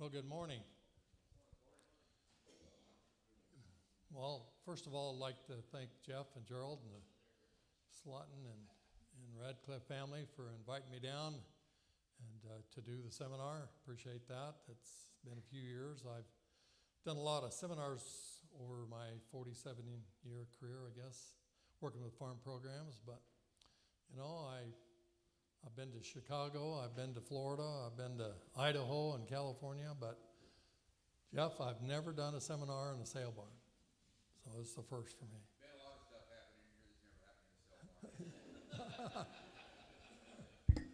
Well, good morning. Well, first of all, I'd like to thank Jeff and Gerald and the Slotton and Radcliffe family for inviting me down and to do the seminar. Appreciate that. It's been a few years. I've done a lot of seminars over my 47-year career, I guess, working with farm programs. But, you know, I've been to Chicago, I've been to Florida, I've been to Idaho and California, but Jeff, I've never done a seminar in a sale barn. So it's the first for me. Been a lot of stuff happening here that's never happened in a sale barn.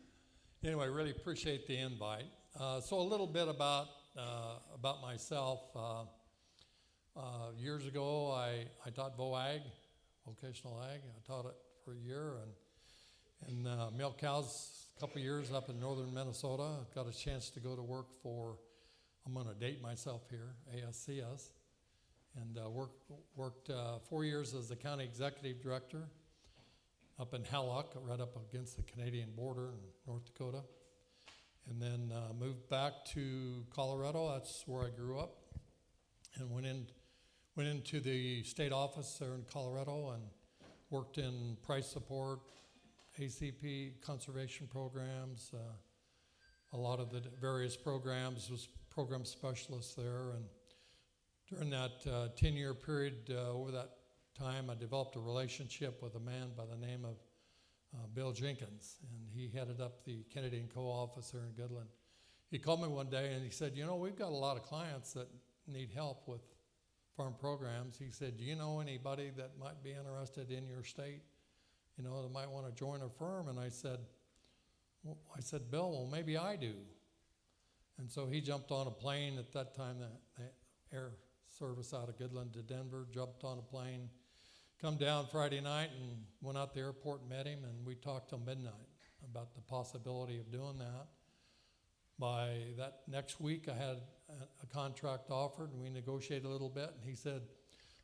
Anyway, really appreciate the invite. So a little bit about myself. Years ago, I taught VOAG, vocational ag. I taught it for a year and milk cows a couple years up in northern Minnesota. Got a chance to go to work for, I'm going to date myself here, ASCS, and worked 4 years as the county executive director up in Hallock, right up against the Canadian border in North Dakota. And then moved back to Colorado. That's where I grew up, and went into the state office there in Colorado and worked in price support, ACP conservation programs, a lot of the various programs, was program specialist there. And during that 10-year period, over that time, I developed a relationship with a man by the name of Bill Jenkins, and he headed up the Kennedy & Co. office there in Goodland. He called me one day and he said, you know, we've got a lot of clients that need help with farm programs. He said, do you know anybody that might be interested in your state, you know, that might want to join our firm? And I said, Bill, well, maybe I do. And so he jumped on a plane at that time, the air service out of Goodland to Denver, jumped on a plane, come down Friday night and went out to the airport and met him, and we talked till midnight about the possibility of doing that. By that next week, I had a contract offered, and we negotiated a little bit, and he said,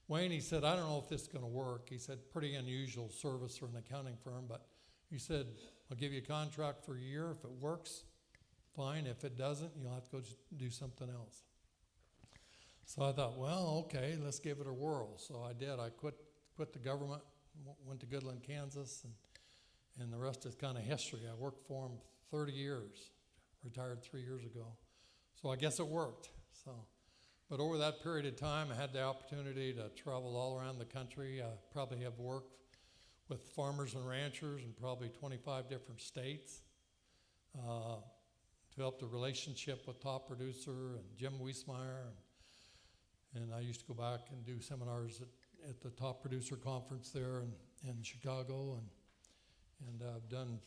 Wayne, he said, I don't know if this is going to work. He said, pretty unusual service for an accounting firm, but he said, I'll give you a contract for a year. If it works, fine. If it doesn't, you'll have to go do something else. So I thought, well, okay, let's give it a whirl. So I did. I quit the government, went to Goodland, Kansas, and the rest is kind of history. I worked for him 30 years, retired 3 years ago. So I guess it worked. But over that period of time, I had the opportunity to travel all around the country. I probably have worked with farmers and ranchers in probably 25 different states. Developed a relationship with top producer and Jim Wiesmeyer, and I used to go back and do seminars at the top producer conference there in Chicago, and I've done,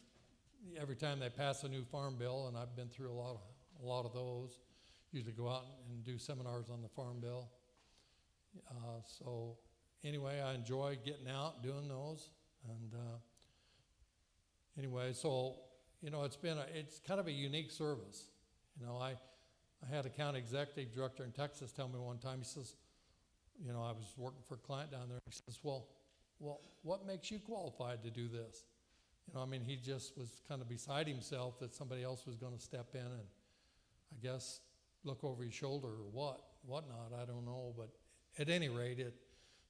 every time they pass a new farm bill, and I've been through a lot of those. Usually go out and do seminars on the farm bill. So anyway, I enjoy getting out doing those, and anyway, so you know, it's kind of a unique service. You know, I had a county executive director in Texas tell me one time, he says, you know, I was working for a client down there, he says, well, what makes you qualified to do this? You know, I mean, he just was kind of beside himself that somebody else was going to step in and, I guess, look over his shoulder or whatnot, I don't know. But at any rate,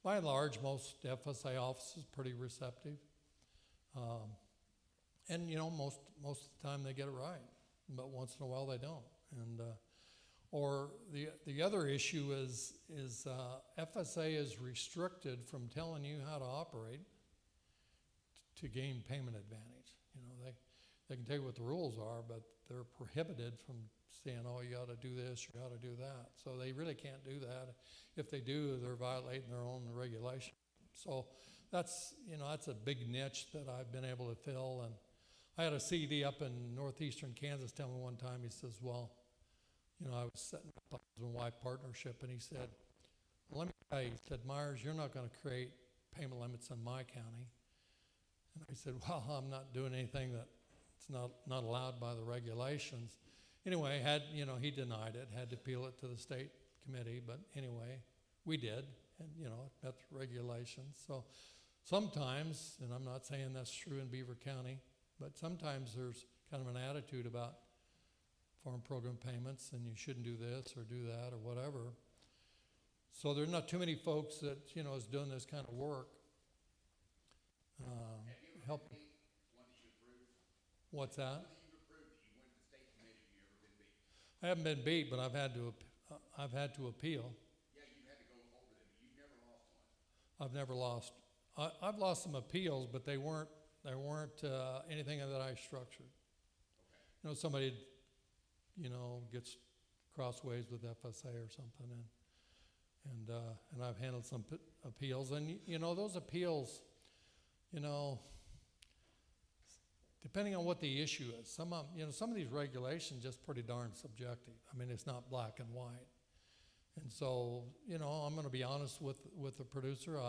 by and large, most FSA offices are pretty receptive. And, you know, most of the time they get it right, but once in a while they don't. And or the other issue is FSA is restricted from telling you how to operate to gain payment advantage. You know, they can tell you what the rules are, but they're prohibited from saying, oh, you ought to do this, you ought to do that. So they really can't do that. If they do, they're violating their own regulation. So that's a big niche that I've been able to fill. And I had a CD up in northeastern Kansas tell me one time, he says, well, you know, I was setting up a husband-wife partnership, and he said, well, let me tell you, he said, Myers, you're not going to create payment limits in my county. And I said, well, I'm not doing anything that's not allowed by the regulations. Anyway, he denied it, had to appeal it to the state committee, but anyway, we did, and, you know, it met the regulations. So sometimes, and I'm not saying that's true in Beaver County, but sometimes there's kind of an attitude about farm program payments, and you shouldn't do this or do that or whatever. So there's not too many folks that, is doing this kind of work. Have you ever Help. been beat? One that you approved? What's that? One that you've approved that you went to the state committee, have you ever been beat? I haven't been beat, but I've had to appeal. Yeah, you've had to go over them, but you've never lost one. I've never lost. I've lost some appeals, but they weren't anything that I structured. Okay. Somebody, gets crossways with FSA or something, and I've handled some appeals, and those appeals, depending on what the issue is, some of these regulations just pretty darn subjective. I mean, it's not black and white. And so, I'm going to be honest with the producer.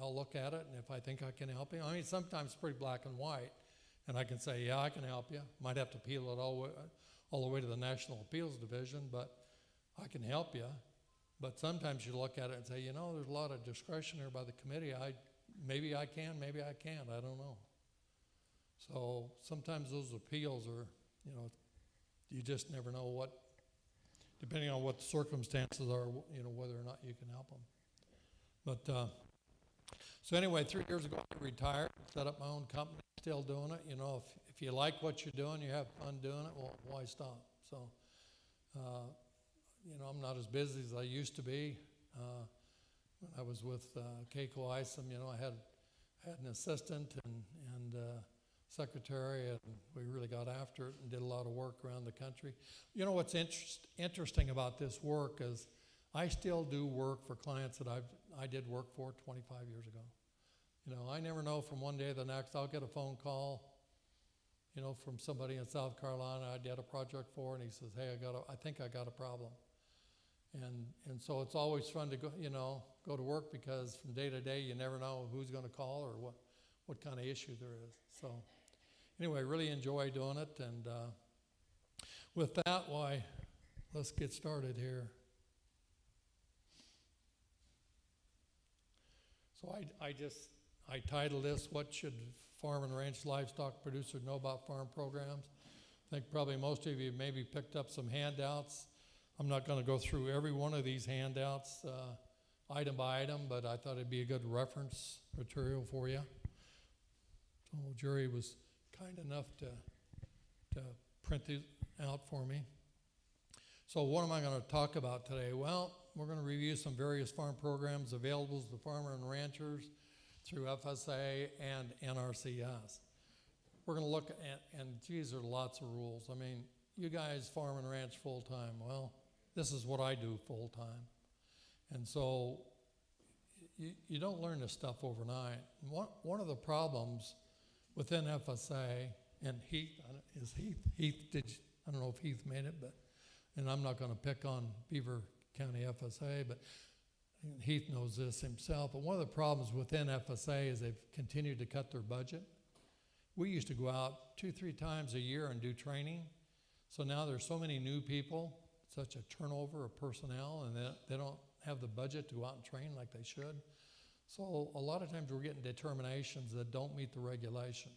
I'll look at it, and if I think I can help him, I mean, sometimes it's pretty black and white, and I can say, yeah, I can help you. Might have to appeal it all the way to the National Appeals Division, but I can help you. But sometimes you look at it and say, there's a lot of discretion there by the committee. Maybe I can, maybe I can't. I don't know. So sometimes those appeals are, you just never know what, depending on what the circumstances are, whether or not you can help them. But so anyway, 3 years ago I retired, set up my own company, still doing it. If you like what you're doing, you have fun doing it, well, why stop? So, I'm not as busy as I used to be. When I was with Keiko Isom, I had an assistant and secretary, and we really got after it and did a lot of work around the country. What's interesting about this work is I still do work for clients that I did work for 25 years ago. I never know, from one day to the next, I'll get a phone call, from somebody in South Carolina I did a project for, and he says, hey, I think I got a problem. And so it's always fun to go to work, because from day to day you never know who's going to call or what kind of issue there is. So anyway, really enjoy doing it, and with that, let's get started here. So I titled this, What Should Farm and Ranch Livestock Producers Know About Farm Programs? I think probably most of you maybe picked up some handouts. I'm not going to go through every one of these handouts item by item, but I thought it'd be a good reference material for you. So Jerry was kind enough to print these out for me. So what am I going to talk about today? Well, we're going to review some various farm programs available to farmers and ranchers through FSA and NRCS. We're going to look at, and geez, there are lots of rules. I mean, you guys farm and ranch full-time. Well, this is what I do full-time. And so you don't learn this stuff overnight. One of the problems within FSA, and Heath, I don't know if Heath made it, and I'm not going to pick on Beaver County FSA, but Heath knows this himself. But one of the problems within FSA is they've continued to cut their budget. We used to go out 2-3 times a year and do training. So now there's so many new people, such a turnover of personnel, and they don't have the budget to go out and train like they should. So a lot of times we're getting determinations that don't meet the regulations.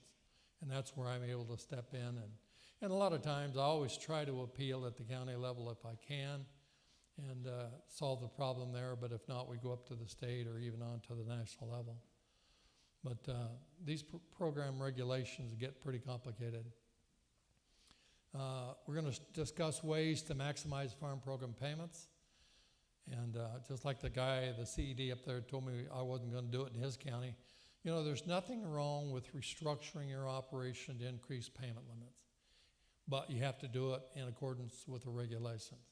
And that's where I'm able to step in. And a lot of times I always try to appeal at the county level if I can and solve the problem there. But if not, we go up to the state or even on to the national level. But these program regulations get pretty complicated. We're going to discuss ways to maximize farm program payments. And just like the guy, the CED up there told me I wasn't going to do it in his county. There's nothing wrong with restructuring your operation to increase payment limits. But you have to do it in accordance with the regulations.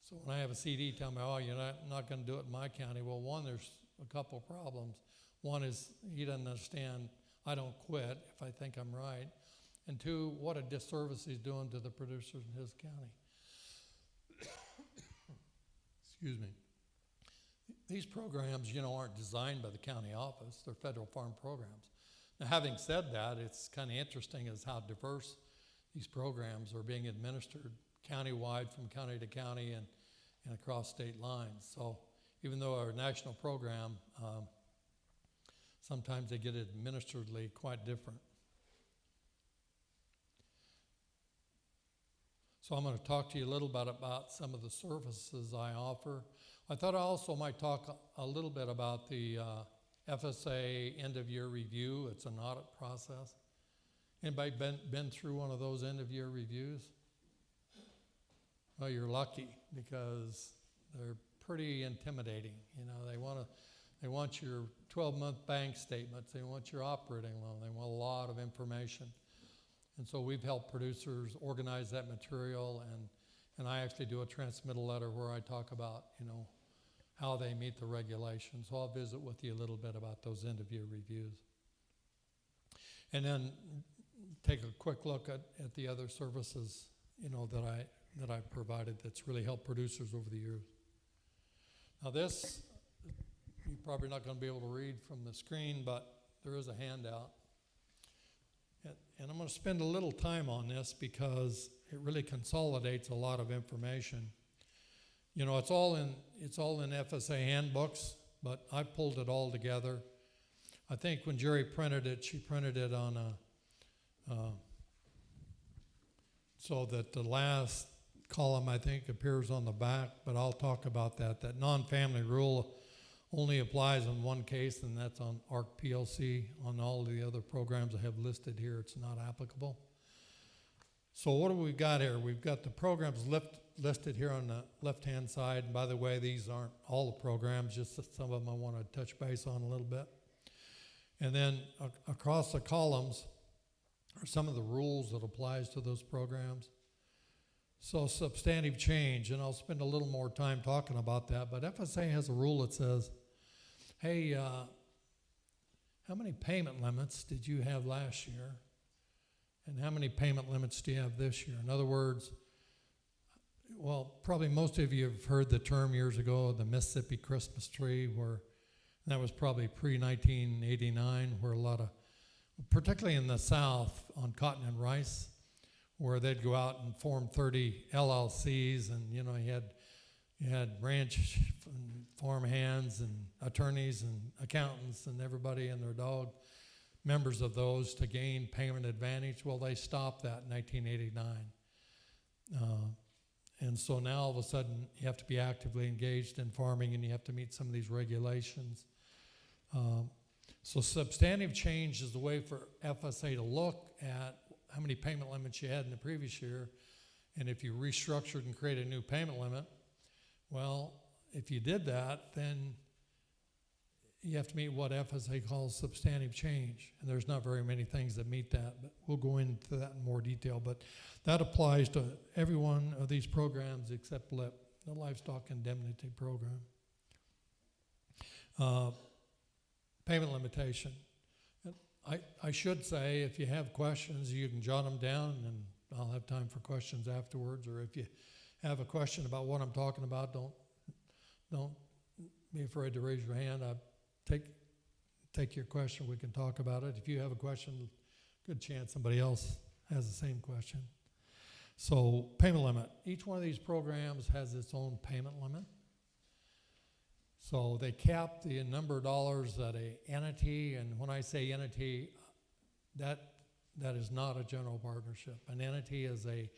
So when I have a CED tell me, oh, you're not going to do it in my county. Well, one, there's a couple of problems. One is he doesn't understand I don't quit if I think I'm right. And two, what a disservice he's doing to the producers in his county. Excuse me. These programs, aren't designed by the county office. They're federal farm programs. Now, having said that, it's kind of interesting as how diverse these programs are being administered countywide, from county to county and across state lines. So even though our national program, sometimes they get administratively quite different. So I'm going to talk to you a little bit about some of the services I offer. I thought I also might talk a little bit about the FSA end-of-year review. It's an audit process. Anybody been through one of those end-of-year reviews? Well, you're lucky, because they're pretty intimidating. You know, they want your 12-month bank statements, they want your operating loan, they want a lot of information. And so we've helped producers organize that material, and I actually do a transmittal letter where I talk about, you know, how they meet the regulations. So I'll visit with you a little bit about those end-of-year reviews. And then take a quick look at the other services, you know, that I've provided that's really helped producers over the years. Now this, you're probably not going to be able to read from the screen, but there is a handout. And I'm going to spend a little time on this because it really consolidates a lot of information. You know, it's all in FSA handbooks, but I pulled it all together. I think when Jerry printed it, she printed it on so that the last column, I think, appears on the back, but I'll talk about that. That non-family rule only applies in one case, and that's on ARC PLC. On all the other programs I have listed here, it's not applicable. So what do we got here? We've got the programs listed here on the left-hand side. And by the way, these aren't all the programs, just some of them I want to touch base on a little bit. And then across the columns are some of the rules that applies to those programs. So substantive change, and I'll spend a little more time talking about that, but FSA has a rule that says, hey, how many payment limits did you have last year? And how many payment limits do you have this year? In other words, well, probably most of you have heard the term years ago, the Mississippi Christmas tree, where that was probably pre-1989, where a lot of, particularly in the South on cotton and rice, where they'd go out and form 30 LLCs, and you know, you had ranch and farm hands and attorneys and accountants and everybody and their dog, members of those, to gain payment advantage. Well, they stopped that in 1989. And so now all of a sudden you have to be actively engaged in farming, and you have to meet some of these regulations. So substantive change is the way for FSA to look at how many payment limits you had in the previous year, and if you restructured and created a new payment limit, well, if you did that, then you have to meet what FSA calls substantive change, and there's not very many things that meet that, but we'll go into that in more detail. But that applies to every one of these programs except LIP, the Livestock Indemnity Program. Payment limitation. I should say, if you have questions, you can jot them down, and I'll have time for questions afterwards. Or if you have a question about what I'm talking about, don't be afraid to raise your hand. Take your question. We can talk about it. If you have a question, good chance somebody else has the same question. So payment limit. Each one of these programs has its own payment limit. So they cap the number of dollars that an entity, and when I say entity, that is not a general partnership. An entity is a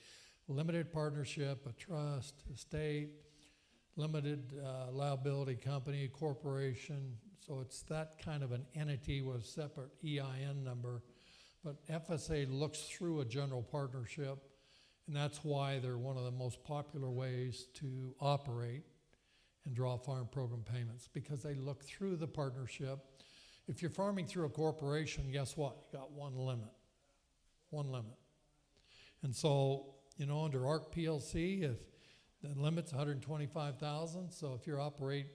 limited partnership, a trust, estate, limited liability company, corporation. So it's that kind of an entity with a separate EIN number. But FSA looks through a general partnership, and that's why they're one of the most popular ways to operate and draw farm program payments, because they look through the partnership. If you're farming through a corporation, guess what? You got one limit. And so, you know, under ARC PLC, if the limit's 125,000, so if you operate,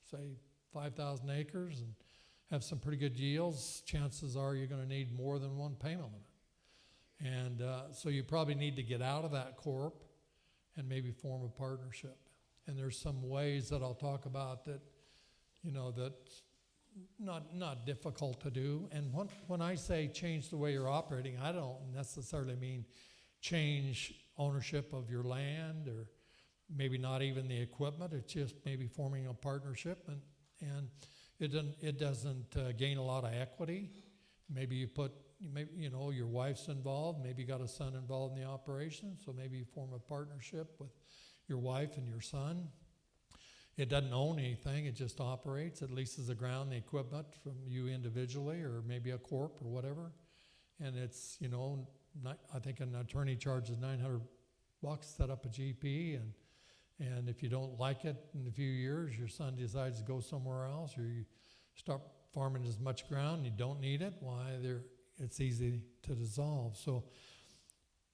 say, 5,000 acres and have some pretty good yields, chances are you're going to need more than one payment limit. And so you probably need to get out of that corp and maybe form a partnership. And there's some ways that I'll talk about that, you know, that's not difficult to do. And when I say change the way you're operating, I don't necessarily mean change ownership of your land, or maybe not even the equipment. It's just maybe forming a partnership, and it doesn't gain a lot of equity, maybe your wife's involved, maybe you got a son involved in the operation, so maybe you form a partnership with your wife and your son. It doesn't own anything, it just operates. It leases the ground, the equipment from you individually, or maybe a corp or whatever. And it's, I think an attorney charges $900 to set up a GP, and if you don't like it in a few years, your son decides to go somewhere else, or you start farming as much ground and you don't need it, it's easy to dissolve. So,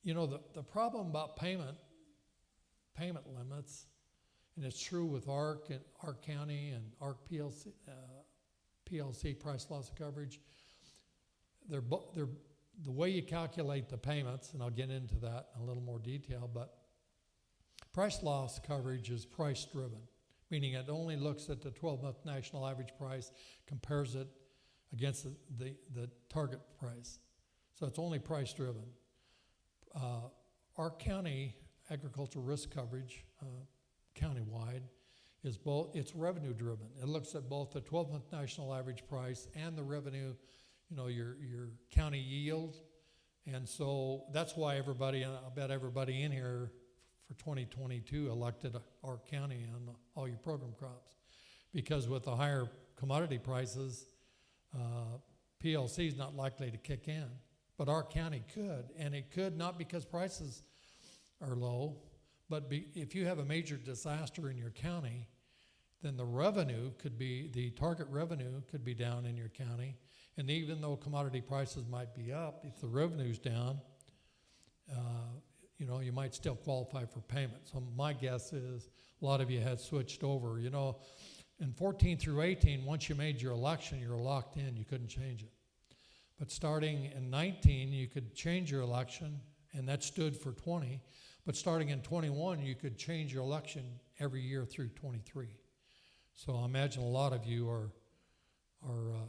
the problem about payment limits, and it's true with ARC and ARC County and ARC PLC, price loss coverage. They're the way you calculate the payments, and I'll get into that in a little more detail, but price loss coverage is price driven, meaning it only looks at the 12-month national average price, compares it against the target price. So it's only price driven. Our county agricultural risk coverage, countywide, it's revenue driven. It looks at both the 12-month national average price and the revenue, your county yield. And so that's why I bet everybody in here for 2022 elected our county on all your program crops. Because with the higher commodity prices, PLC is not likely to kick in. But our county could, and it could not because prices are low, but if you have a major disaster in your county, then the target revenue could be down in your county. And even though commodity prices might be up, if the revenue's down, you might still qualify for payment. So my guess is a lot of you had switched over. In 14 through 18, once you made your election, you were locked in. You couldn't change it. But starting in 19, you could change your election, and that stood for 20. But starting in 21, you could change your election every year through 23. So I imagine a lot of you are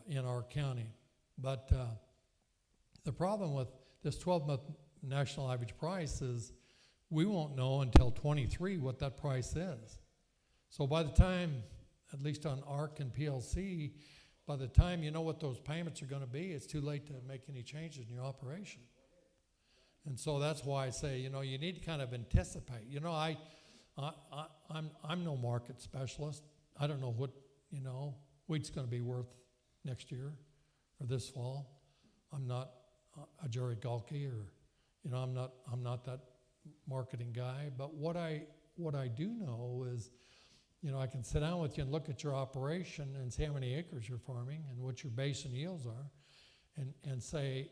in our county. But the problem with this 12-month national average price is we won't know until 23 what that price is. So by the time, at least on ARC and PLC, by the time you know what those payments are going to be, it's too late to make any changes in your operation. And so that's why I say, you need to kind of anticipate. I'm no market specialist. I don't know what, wheat's going to be worth next year or this fall. I'm not a Jerry Galkey, or, I'm not that marketing guy. But what I do know is, I can sit down with you and look at your operation and see how many acres you're farming and what your basin yields are, and say,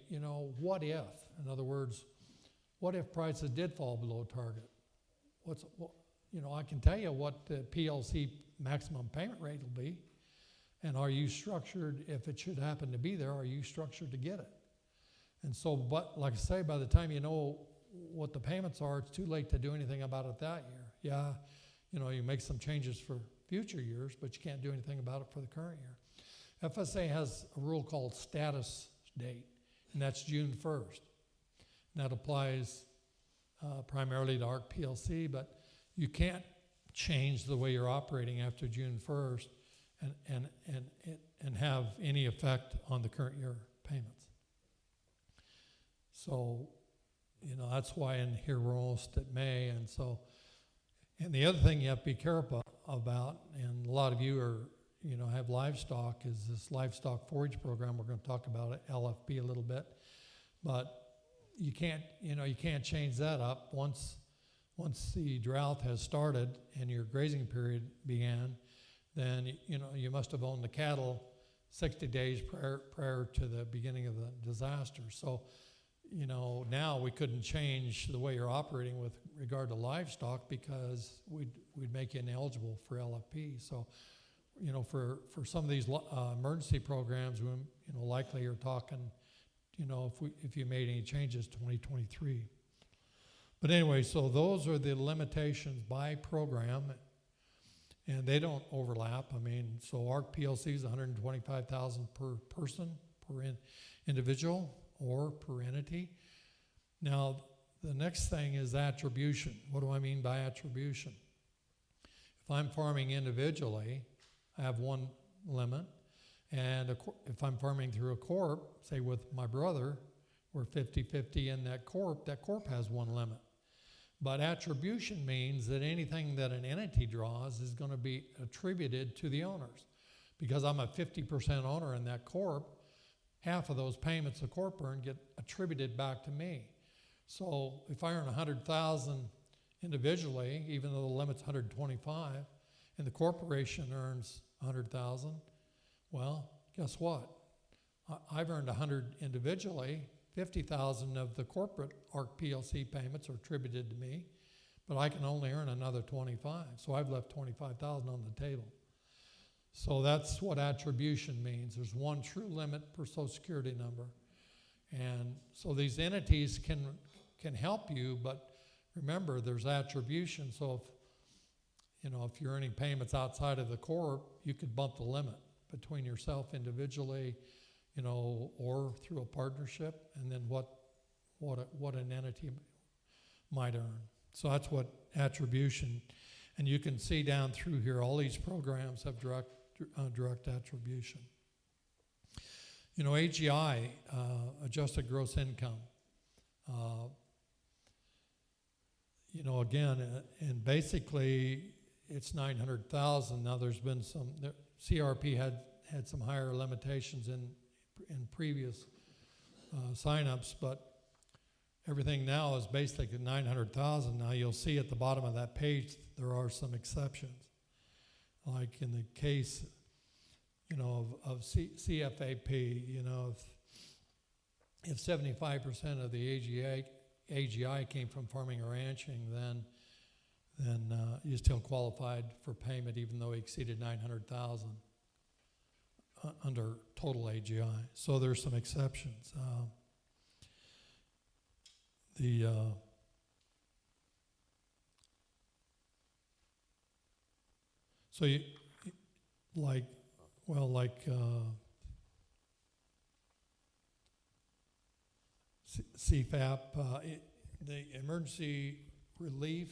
what if? In other words, what if prices did fall below target? I can tell you what the PLC maximum payment rate will be, and are you structured, if it should happen to be there, are you structured to get it? And so, but like I say, by the time you know what the payments are, it's too late to do anything about it that year. Yeah, you make some changes for future years, but you can't do anything about it for the current year. FSA has a rule called status date, and that's June 1st. And that applies primarily to ARC PLC, but you can't change the way you're operating after June 1st and have any effect on the current year payments. So, that's why in here we're almost at May, and so, and the other thing you have to be careful about, and a lot of you are, have livestock, is this livestock forage program. We're going to talk about it, LFP, a little bit, but you can't change that up once the drought has started and your grazing period began. Then you must have owned the cattle 60 days prior to the beginning of the disaster. So now we couldn't change the way you're operating with regard to livestock because we'd make you ineligible for LFP. So for some of these emergency programs, we likely you're talking if you made any changes 2023. But anyway, so those are the limitations by program, and they don't overlap. So ARC PLC is $125,000 per person, per individual, or per entity. Now, the next thing is attribution. What do I mean by attribution? If I'm farming individually, I have one limit, And if I'm farming through a corp, say with my brother, we're 50-50 in that corp has one limit. But attribution means that anything that an entity draws is going to be attributed to the owners. Because I'm a 50% owner in that corp, half of those payments the corp earn get attributed back to me. So if I earn $100,000 individually, even though the limit's 125, and the corporation earns 100,000, well, guess what? I've earned 100 individually. 50,000 of the corporate ARC PLC payments are attributed to me, but I can only earn another 25. So I've left 25,000 on the table. So that's what attribution means. There's one true limit per Social Security number. And so these entities can help you, but remember there's attribution. So if you're earning payments outside of the corp, you could bump the limit between yourself individually, or through a partnership, and then what an entity might earn. So that's what attribution, and you can see down through here, all these programs have direct attribution. AGI, adjusted gross income. Again, and basically it's 900,000. Now there's been CRP had some higher limitations in previous signups, but everything now is basically 900,000. Now you'll see at the bottom of that page there are some exceptions, like in the case, of CFAP. If 75% of the AGI came from farming or ranching, then you still qualified for payment even though he exceeded 900,000. Under total AGI. So there's some exceptions. CFAP, the Emergency Relief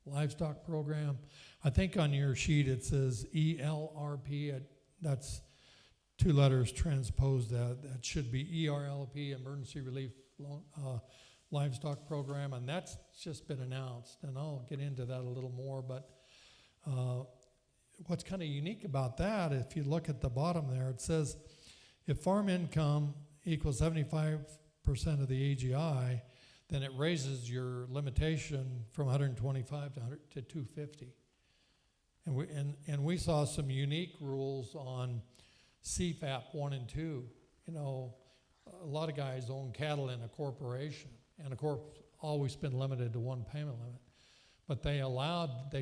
Livestock Program. I think on your sheet it says ELRP. That's two letters transposed. That should be ERLP, Emergency Relief Livestock Program, and that's just been announced, and I'll get into that a little more. But what's kind of unique about that, if you look at the bottom there, it says if farm income equals 75% of the AGI, then it raises your limitation from 125 to 250. And we saw some unique rules on CFAP 1 and 2. A lot of guys own cattle in a corporation, and a corp's always been limited to one payment limit. But they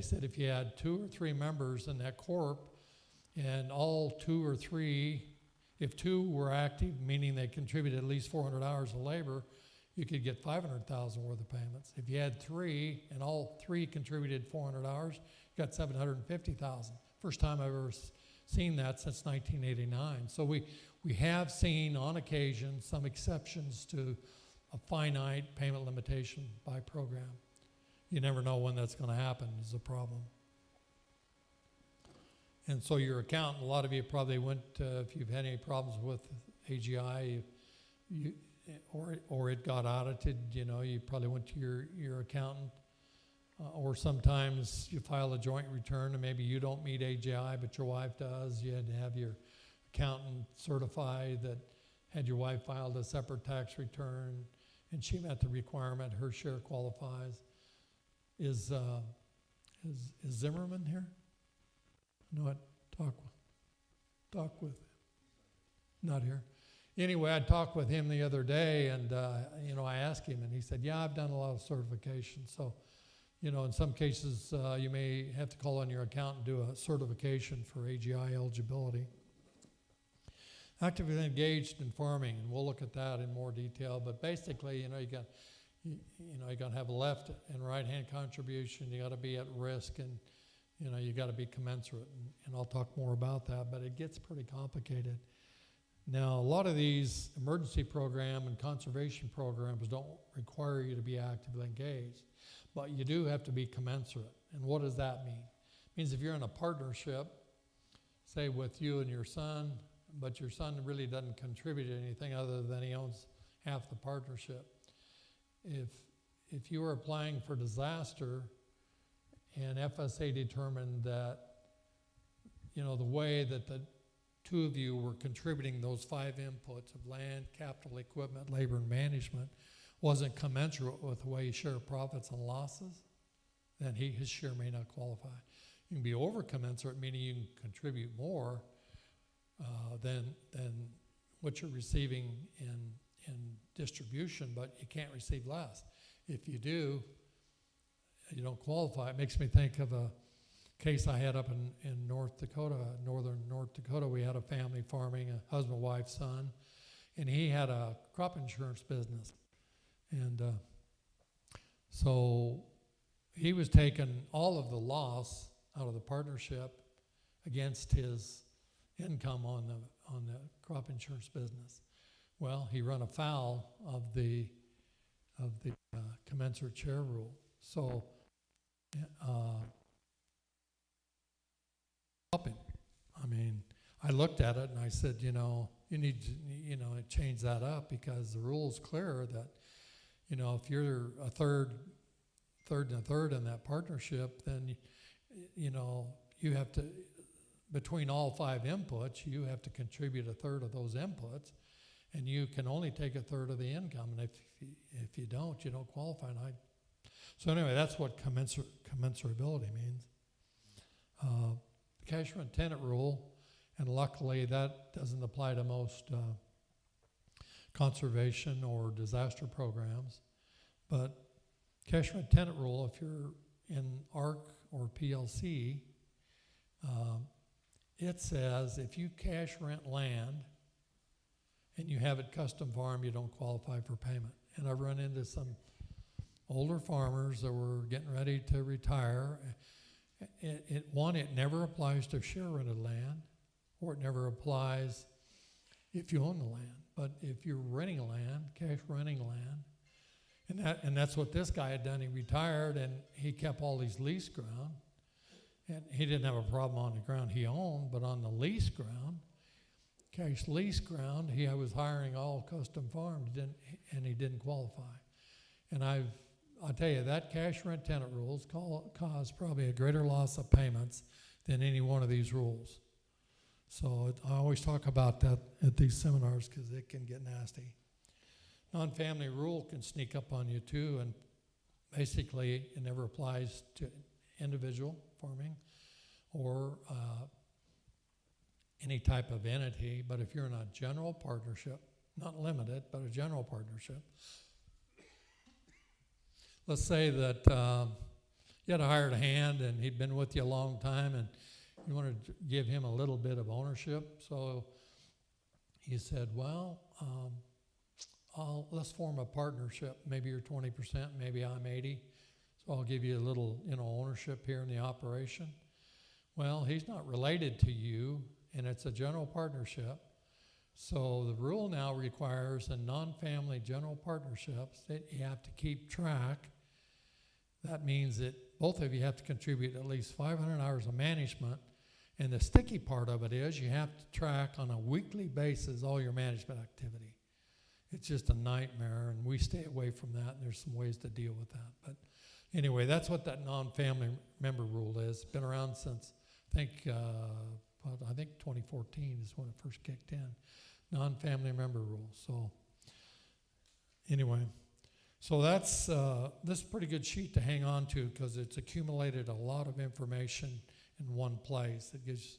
said if you had 2 or 3 members in that corp, and all 2 or 3, if 2 were active, meaning they contributed at least 400 hours of labor, you could get 500,000 worth of payments. If you had 3, and all 3 contributed 400 hours, you got 750,000. First time I've ever seen that since 1989. So we have seen on occasion some exceptions to a finite payment limitation by program. You never know when that's going to happen is a problem. And so your accountant, a lot of you probably went, if you've had any problems with AGI, or it got audited, you probably went to your accountant. Or sometimes you file a joint return and maybe you don't meet AGI, but your wife does. You had to have your accountant certify that had your wife filed a separate tax return and she met the requirement, her share qualifies. Is Zimmerman here? No, talk with him. Not here. Anyway, I talked with him the other day, and I asked him, and he said, "Yeah, I've done a lot of certification." So, in some cases, you may have to call on your accountant and do a certification for AGI eligibility. Actively engaged in farming, and we'll look at that in more detail. But basically, you got to have a left and right hand contribution. You got to be at risk, and you got to be commensurate. And I'll talk more about that. But it gets pretty complicated. Now, a lot of these emergency program and conservation programs don't require you to be actively engaged, but you do have to be commensurate. And what does that mean? It means if you're in a partnership, say with you and your son, but your son really doesn't contribute anything other than he owns half the partnership. If you were applying for disaster and FSA determined that, you know, the way that the two of you were contributing those 5 inputs of land, capital, equipment, labor, and management wasn't commensurate with the way you share profits and losses, then his share may not qualify. You can be over commensurate, meaning you can contribute more than what you're receiving in distribution, but you can't receive less. If you do, you don't qualify. It makes me think of a case I had up in North Dakota, northern North Dakota. We had a family farming, a husband, wife, son, and he had a crop insurance business. And so he was taking all of the loss out of the partnership against his income on the crop insurance business. Well, he run afoul of the commensurate share rule. So help him. I mean, I looked at it and I said, you know, you need to, you know, change that up, because the rule's clear that, you know, if you're a third and a third in that partnership, then, you know, you have to, between all 5 inputs, you have to contribute a third of those inputs, and you can only take a third of the income. And if you don't qualify. And so anyway, that's what commensurability means. The cash rent tenant rule, and luckily that doesn't apply to most conservation or disaster programs, but cash rent tenant rule, if you're in ARC or PLC, it says if you cash rent land and you have it custom farmed, you don't qualify for payment. And I've run into some older farmers that were getting ready to retire. It never applies to share rented land, or it never applies if you own the land. But if you're renting land, cash renting land, and that's what this guy had done. He retired and he kept all these lease ground, and he didn't have a problem on the ground he owned, but on the lease ground, cash lease ground, he was hiring all custom farmed, and he didn't qualify. And I'll tell you, that cash rent tenant rules cause probably a greater loss of payments than any one of these rules. So I always talk about that at these seminars because it can get nasty. Non-family rule can sneak up on you too, and basically it never applies to individual farming or any type of entity. But if you're in a general partnership, not limited, but a general partnership, let's say that you had hired a hand and he'd been with you a long time and you wanted to give him a little bit of ownership. So he said, well, let's form a partnership. Maybe you're 20%, maybe I'm 80. So I'll give you a little, ownership here in the operation. Well, he's not related to you, and it's a general partnership. So the rule now requires in non-family general partnerships that you have to keep track. That means that both of you have to contribute at least 500 hours of management. And the sticky part of it is you have to track on a weekly basis all your management activity. It's just a nightmare, and we stay away from that, and there's some ways to deal with that. But anyway, that's what that non-family member rule is. It's been around since, I think 2014 is when it first kicked in. Non-family member rule. So anyway, so that's this is a pretty good sheet to hang on to because it's accumulated a lot of information in one place. It gives,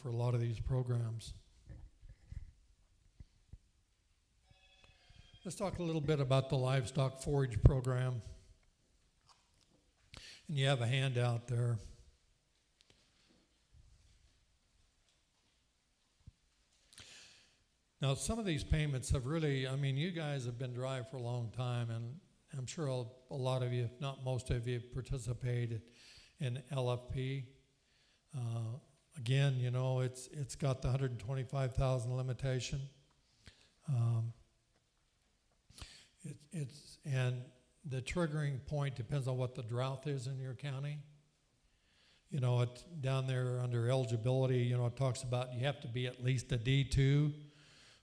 for a lot of these programs. Let's talk a little bit about the Livestock Forage program. And you have a handout there. Now, some of these payments have really, you guys have been dry for a long time, and I'm sure a lot of you, if not most of you, participated in LFP. Again, it's got the 125,000 limitation. And the triggering point depends on what the drought is in your county. down there under eligibility, it talks about you have to be at least a D2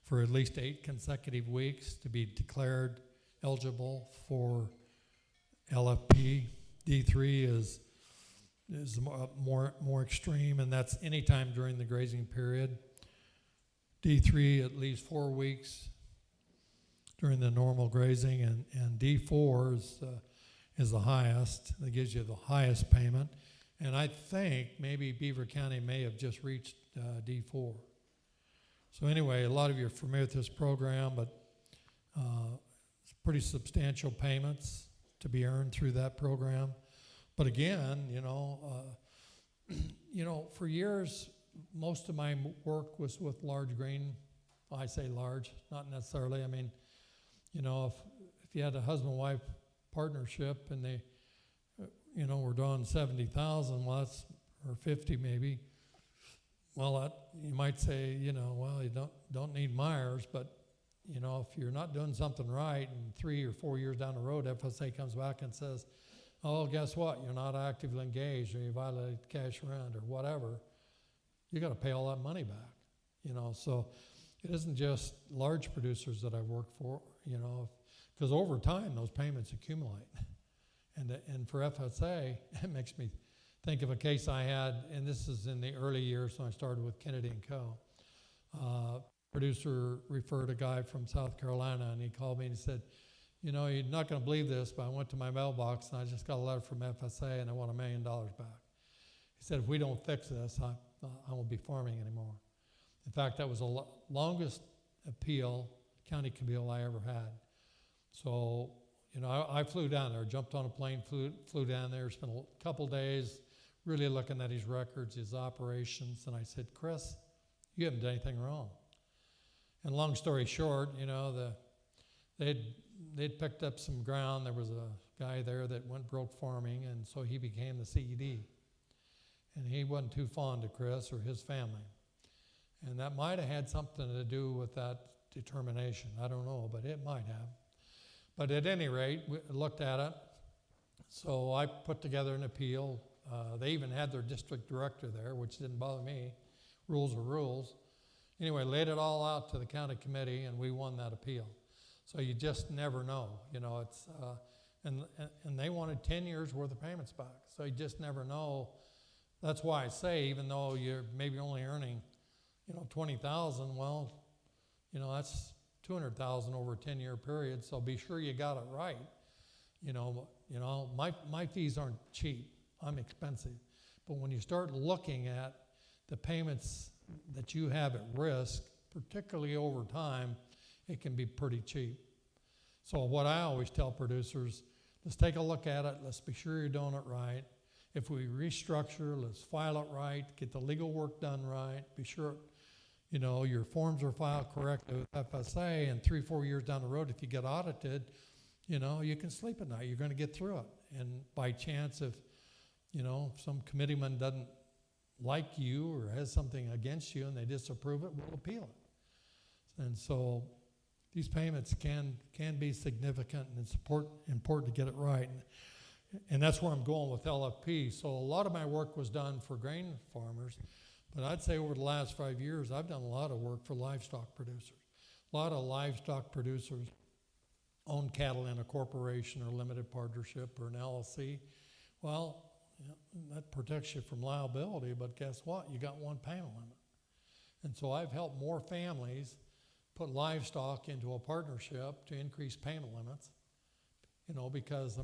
for at least 8 consecutive weeks to be declared eligible for LFP. D3 is more extreme, and that's anytime during the grazing period. D3 at least 4 weeks during the normal grazing, and D4 is the highest. That gives you the highest payment. And I think maybe Beaver County may have just reached D4. So anyway, a lot of you are familiar with this program, but it's pretty substantial payments to be earned through that program. But again, for years, most of my work was with large grain. I say large, not necessarily. I mean, if you had a husband-wife partnership and they, were drawing 70,000, well, that's, or 50 maybe. Well, you might say, well, you don't need Myers, but if you're not doing something right, and 3 or 4 years down the road, FSA comes back and says, oh, guess what? You're not actively engaged, or you violated cash rent, or whatever. You got to pay all that money back. So it isn't just large producers that I work for, because over time those payments accumulate. And for FSA, it makes me think of a case I had, and this is in the early years when I started with Kennedy & Co. Producer referred a guy from South Carolina, and he called me and he said, you're not going to believe this, but I went to my mailbox and I just got a letter from FSA and I want $1 million back. He said, if we don't fix this, I won't be farming anymore. In fact, that was the longest county appeal I ever had. So, I flew down there, jumped on a plane, flew down there, spent a couple days really looking at his records, his operations, and I said, Chris, you haven't done anything wrong. And long story short, they'd picked up some ground. There was a guy there that went broke farming, and so he became the CED. And he wasn't too fond of Chris or his family. And that might have had something to do with that determination. I don't know, but it might have. But at any rate, we looked at it. So I put together an appeal. They even had their district director there, which didn't bother me. Rules are rules. Anyway, laid it all out to the county committee, and we won that appeal. So you just never know, and they wanted 10 years worth of payments back. So you just never know. That's why I say, even though you're maybe only earning, 20,000, well, that's 200,000 over a 10-year period. So be sure you got it right. My fees aren't cheap. I'm expensive. But when you start looking at the payments that you have at risk, particularly over time, it can be pretty cheap. So what I always tell producers, let's take a look at it. Let's be sure you're doing it right. If we restructure, let's file it right, get the legal work done right, be sure, your forms are filed correctly with FSA, and 3 or 4 years down the road, if you get audited, you can sleep at night. You're going to get through it. And by chance, if, some committeeman doesn't like you or has something against you and they disapprove it, we'll appeal it. And so these payments can be significant, and it's important to get it right. And that's where I'm going with LFP. So a lot of my work was done for grain farmers, but I'd say over the last 5 years, I've done a lot of work for livestock producers. A lot of livestock producers own cattle in a corporation or limited partnership or an LLC. Well, that protects you from liability, but guess what? You got one payment limit. And so I've helped more families put livestock into a partnership to increase payment limits, because,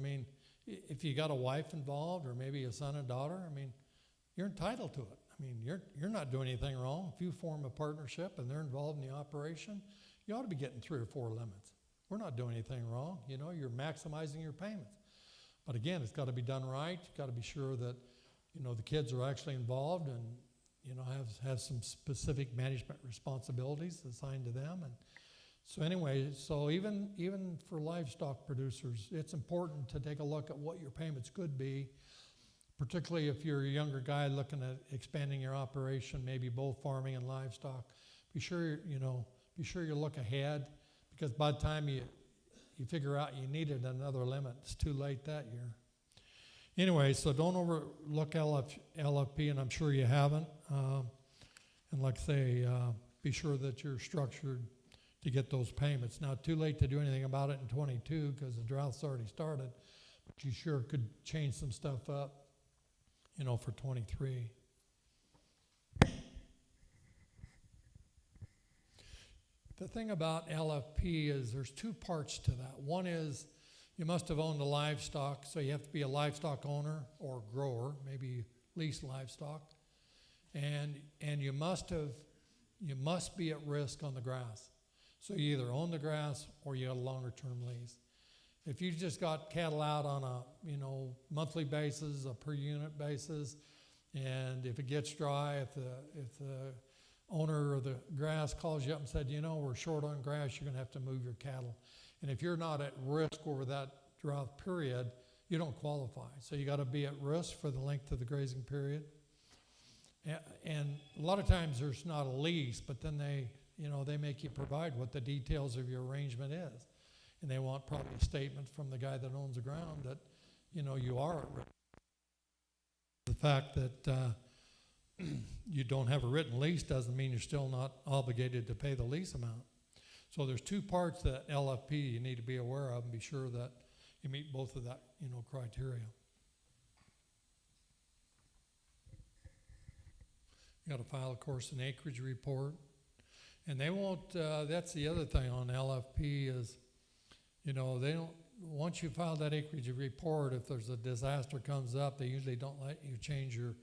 if you got a wife involved or maybe a son and daughter, you're entitled to it. You're not doing anything wrong. If you form a partnership and they're involved in the operation, you ought to be getting 3 or 4 limits. We're not doing anything wrong. You're maximizing your payments. But again, it's got to be done right. You've got to be sure that, the kids are actually involved and, have some specific management responsibilities assigned to them. And so anyway, even for livestock producers, it's important to take a look at what your payments could be, particularly if you're a younger guy looking at expanding your operation, maybe both farming and livestock. Be sure you look ahead, because by the time you figure out you needed another limit, it's too late that year. Anyway, so don't overlook LFP, and I'm sure you haven't. And like I say, be sure that you're structured to get those payments. Now, too late to do anything about it in 22 because the drought's already started, but you sure could change some stuff up, for 23. The thing about LFP is there's two parts to that. One is you must have owned the livestock, so you have to be a livestock owner or grower, maybe lease livestock, and you must be at risk on the grass. So you either own the grass or you got a longer term lease. If you just got cattle out on a monthly basis, a per unit basis, and if it gets dry, if the owner of the grass calls you up and said, we're short on grass, you're going to have to move your cattle. And if you're not at risk over that drought period, you don't qualify. So you got to be at risk for the length of the grazing period. And a lot of times there's not a lease, but then they make you provide what the details of your arrangement is. And they want probably a statement from the guy that owns the ground that, you are at risk. The fact that you don't have a written lease doesn't mean you're still not obligated to pay the lease amount. So there's two parts that LFP you need to be aware of and be sure that you meet both of that, criteria. You got to file, of course, an acreage report. And they won't, that's the other thing on LFP is, they don't, once you file that acreage report, if there's a disaster comes up, they usually don't let you change your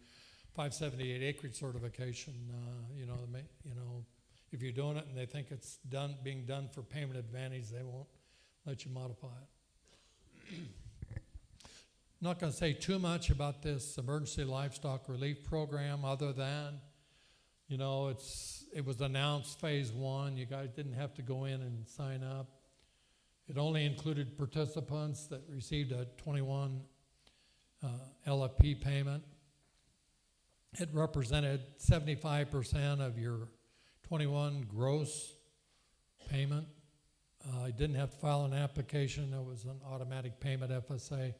578 acreage certification. If you're doing it and they think it's being done for payment advantage, they won't let you modify it. I'm not going to say too much about this emergency livestock relief program other than, it was announced phase 1. You guys didn't have to go in and sign up. It only included participants that received a 21 LFP payment. It represented 75% of your 21 gross payment. You didn't have to file an application. It was an automatic payment FSA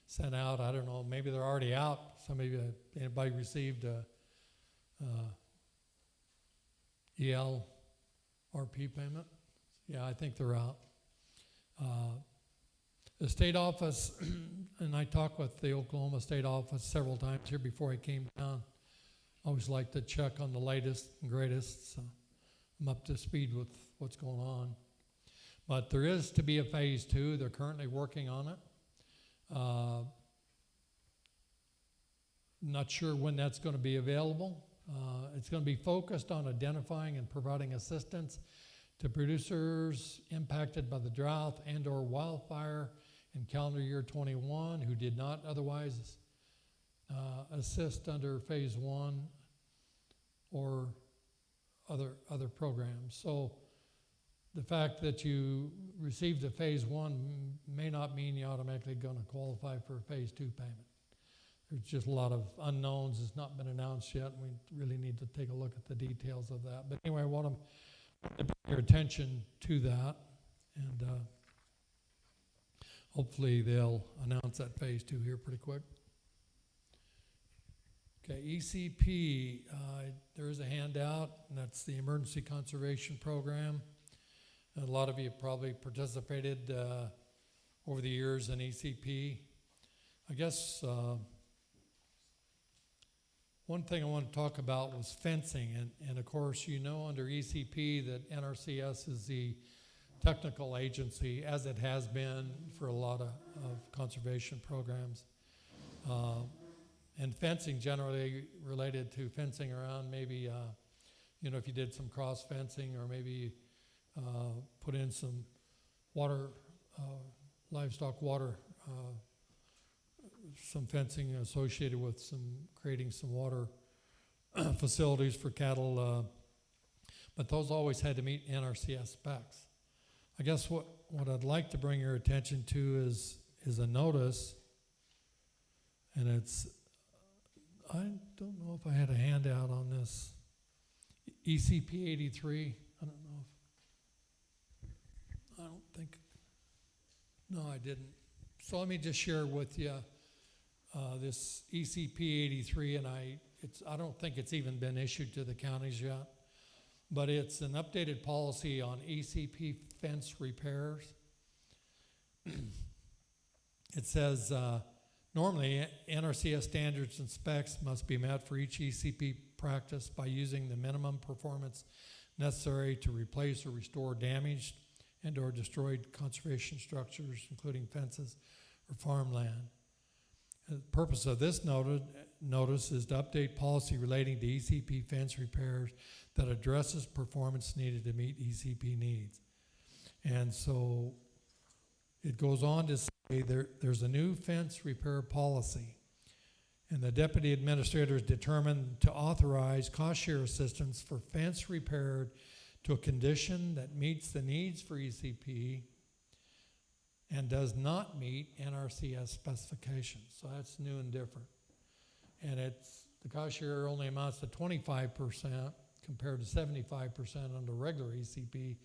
sent out. I don't know, maybe they're already out. Anybody received a ELRP payment? Yeah, I think they're out. The state office, and I talked with the Oklahoma state office several times here before I came down. I always like to check on the latest and greatest, so I'm up to speed with what's going on. But there is to be a phase 2. They're currently working on it. Not sure when that's going to be available. It's going to be focused on identifying and providing assistance to producers impacted by the drought and or wildfire in calendar year 21 who did not otherwise assist under phase 1 or other programs. So the fact that you received a phase 1 may not mean you're automatically going to qualify for a phase 2 payment. There's just a lot of unknowns. It's not been announced yet. We really need to take a look at the details of that. But anyway, I want to bring your attention to that, and hopefully they'll announce that phase 2 here pretty quick. Okay, ECP, there's a handout, and that's the Emergency Conservation Program. And a lot of you probably participated over the years in ECP. I guess one thing I want to talk about was fencing, and of course under ECP that NRCS is the technical agency, as it has been for a lot of conservation programs. And fencing generally related to fencing around maybe, if you did some cross fencing or maybe put in some water, livestock water, some fencing associated with creating some water facilities for cattle, but those always had to meet NRCS specs. I guess what I'd like to bring your attention to is a notice, and it's, I don't know if I had a handout on this, ECP 83, no, I didn't. So let me just share with you this ECP 83, and I don't think it's even been issued to the counties yet, but it's an updated policy on ECP fence repairs. It says, normally NRCS standards and specs must be met for each ECP practice by using the minimum performance necessary to replace or restore damaged and or destroyed conservation structures, including fences or farmland. The purpose of this notice is to update policy relating to ECP fence repairs that addresses performance needed to meet ECP needs. And so it goes on to say there's a new fence repair policy, and the deputy administrator is determined to authorize cost share assistance for fence repaired to a condition that meets the needs for ECP and does not meet NRCS specifications. So that's new and different. And the cost share only amounts to 25% compared to 75% under regular ECP,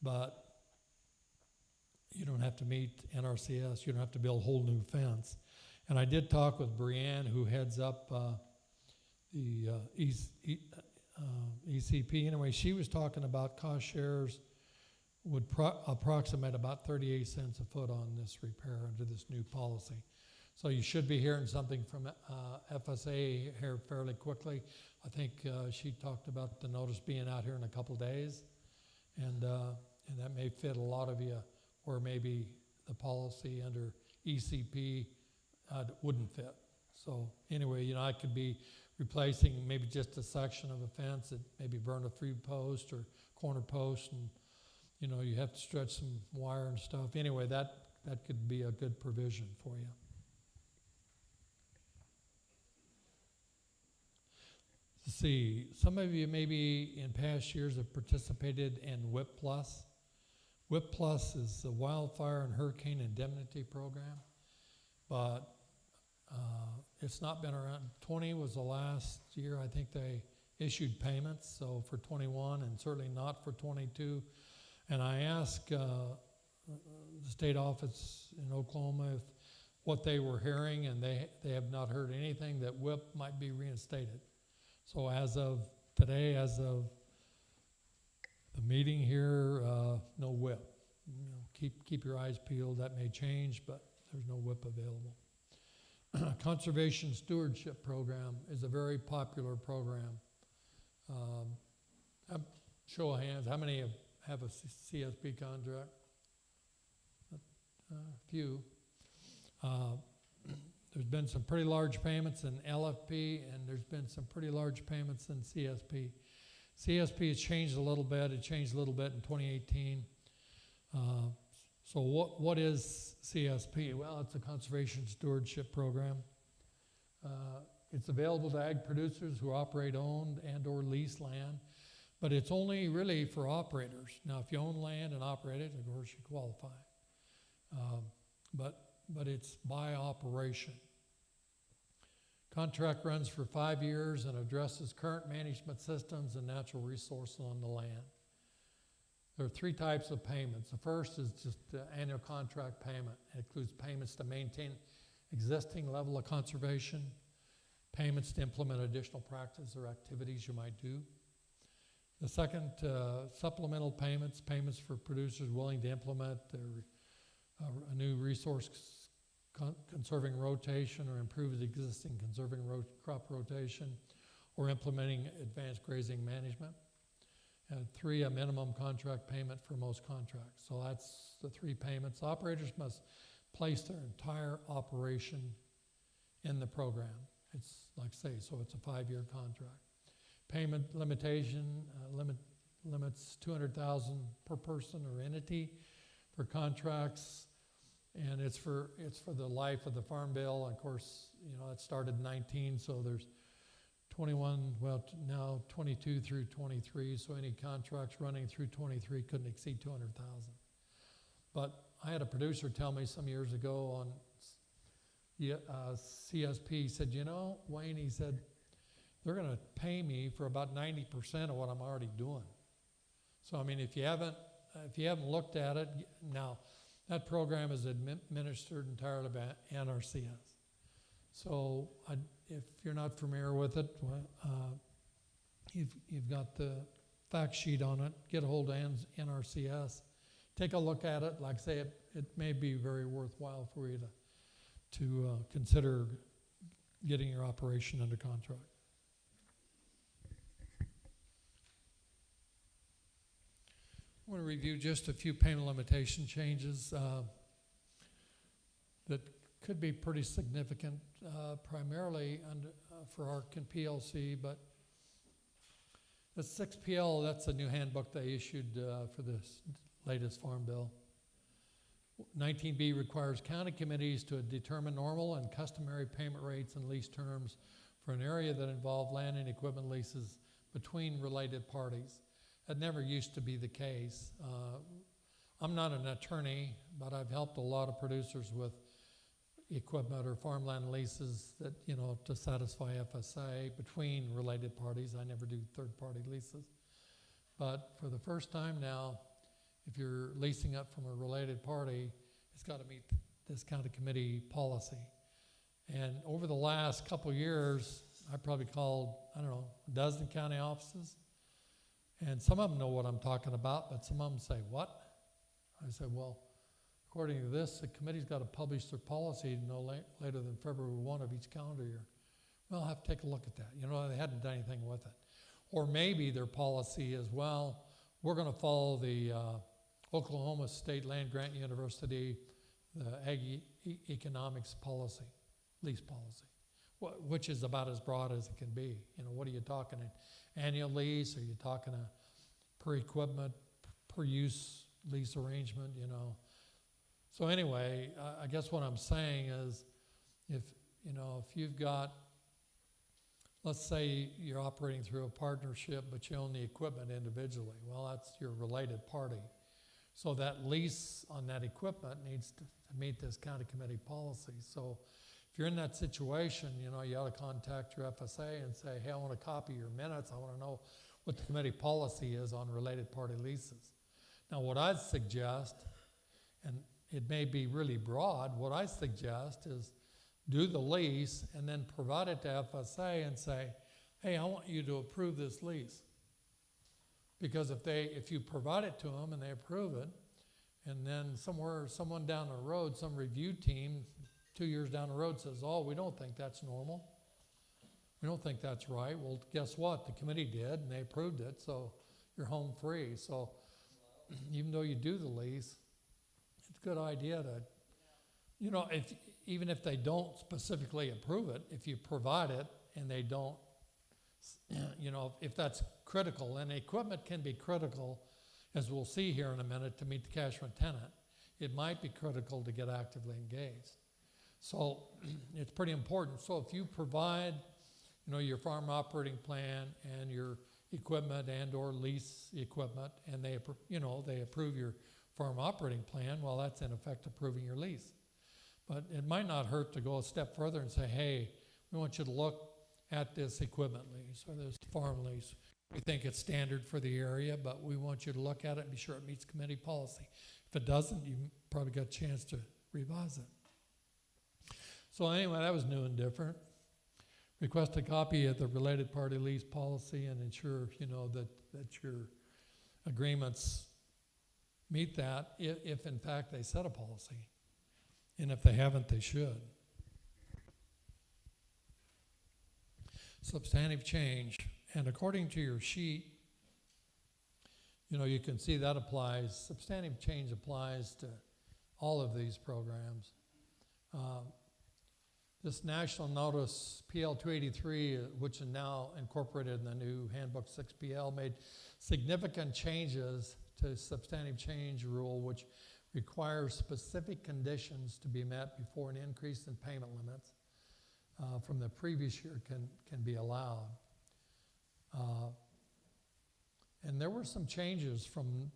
but you don't have to meet NRCS. You don't have to build a whole new fence. And I did talk with Brianne, who heads up the ECP. Anyway, she was talking about cost shares would approximate about 38 cents a foot on this repair under this new policy. So you should be hearing something from FSA here fairly quickly. I think she talked about the notice being out here in a couple days, and that may fit a lot of you, or maybe the policy under ECP wouldn't fit. So anyway, I could be replacing maybe just a section of a fence that maybe burned a free post or corner post, and you have to stretch some wire and stuff. Anyway, that could be a good provision for you. Let's see, some of you maybe in past years have participated in WIP Plus. WIP Plus is the Wildfire and Hurricane Indemnity Program, but it's not been around. 20 was the last year I think they issued payments, so for 21 and certainly not for 22. And I asked the state office in Oklahoma what they were hearing, and they have not heard anything that WIP might be reinstated. So as of today, as of the meeting here, no WIP. Keep your eyes peeled. That may change, but there's no WIP available. Conservation Stewardship Program is a very popular program. Show of hands, how many have a CSP contract? A few. There's been some pretty large payments in LFP, and there's been some pretty large payments in CSP. CSP has changed a little bit. It changed a little bit in 2018. So what is CSP? Well, it's a Conservation Stewardship Program. It's available to ag producers who operate owned and or lease land, but it's only really for operators. Now, if you own land and operate it, of course you qualify. But it's by operation. Contract runs for 5 years and addresses current management systems and natural resources on the land. There are 3 types of payments. The first is just the annual contract payment. It includes payments to maintain existing level of conservation, payments to implement additional practices or activities you might do. The second, supplemental payments, payments for producers willing to implement a new resource conserving rotation or improve the existing conserving crop rotation, or implementing advanced grazing management. And 3, a minimum contract payment for most contracts. So that's the 3 payments. Operators must place their entire operation in the program. It's like I say, so it's a 5-year contract. Payment limitation limits $200,000 per person or entity for contracts, and it's for the life of the Farm Bill. Of course, it started in 19, so there's 21, well, now 22 through 23, so any contracts running through 23 couldn't exceed 200,000. But I had a producer tell me some years ago on CSP, he said, Wayne, he said, they're going to pay me for about 90% of what I'm already doing. So, I mean, if you haven't looked at it, now, that program is administered entirely by NRCS. So if you're not familiar with it, you've got the fact sheet on it. Get a hold of NRCS. Take a look at it. Like I say, it may be very worthwhile for you to consider getting your operation under contract. I want to review just a few payment limitation changes that could be pretty significant, primarily for Arkin PLC, but the 6PL, that's a new handbook they issued for this latest farm bill. 19B requires county committees to determine normal and customary payment rates and lease terms for an area that involve land and equipment leases between related parties. That never used to be the case. I'm not an attorney, but I've helped a lot of producers with equipment or farmland leases that, you know, to satisfy FSA between related parties. I never do third-party leases. But for the first time now, if you're leasing up from a related party, it's got to meet this county committee policy. And over the last couple of years, I probably called, I don't know, a dozen county offices. And some of them know what I'm talking about, but some of them say, what? I said, well, according to this, the committee's got to publish their policy no later than February 1 of each calendar year. Well, I'll have to take a look at that. You know, they hadn't done anything with it. Or maybe their policy is, well, we're going to follow the Oklahoma State Land Grant University, the Ag Economics policy, lease policy, which is about as broad as it can be. You know, what are you talking, an annual lease? Are you talking a per equipment, per use lease arrangement, you know? So anyway, I guess what I'm saying is, if you've got, let's say you're operating through a partnership, but you own the equipment individually. Well, that's your related party. So that lease on that equipment needs to meet this county committee policy. So if you're in that situation, you know, you ought to contact your FSA and say, hey, I want to copy your minutes. I want to know what the committee policy is on related party leases. Now, what I'd suggest, and it may be really broad, what I suggest is do the lease and then provide it to FSA and say, hey, I want you to approve this lease. Because if you provide it to them and they approve it, and then someone down the road, some review team 2 years down the road says, oh, we don't think that's normal. We don't think that's right. Well, guess what? The committee did, and they approved it, so you're home free. So even though you do the lease, it's a good idea to, you know, even if they don't specifically approve it, if you provide it and they don't, you know, if that's critical, and equipment can be critical, as we'll see here in a minute, to meet the cash rent tenant, it might be critical to get actively engaged. So it's pretty important. So if you provide, you know, your farm operating plan and your equipment and or lease equipment, and they approve your farm operating plan, well, that's in effect approving your lease. But it might not hurt to go a step further and say, hey, we want you to look at this equipment lease or this farm lease. We think it's standard for the area, but we want you to look at it and be sure it meets committee policy. If it doesn't, you probably got a chance to revise it. So anyway, that was new and different. Request a copy of the related party lease policy and ensure, you know, that your agreements meet that if in fact they set a policy. And if they haven't, they should. Substantive change. And according to your sheet, you know, you can see that applies, substantive change applies to all of these programs. This national notice, PL 283, which is now incorporated in the new handbook 6PL, made significant changes to substantive change rule, which requires specific conditions to be met before an increase in payment limits from the previous year can be allowed. And there were some changes from,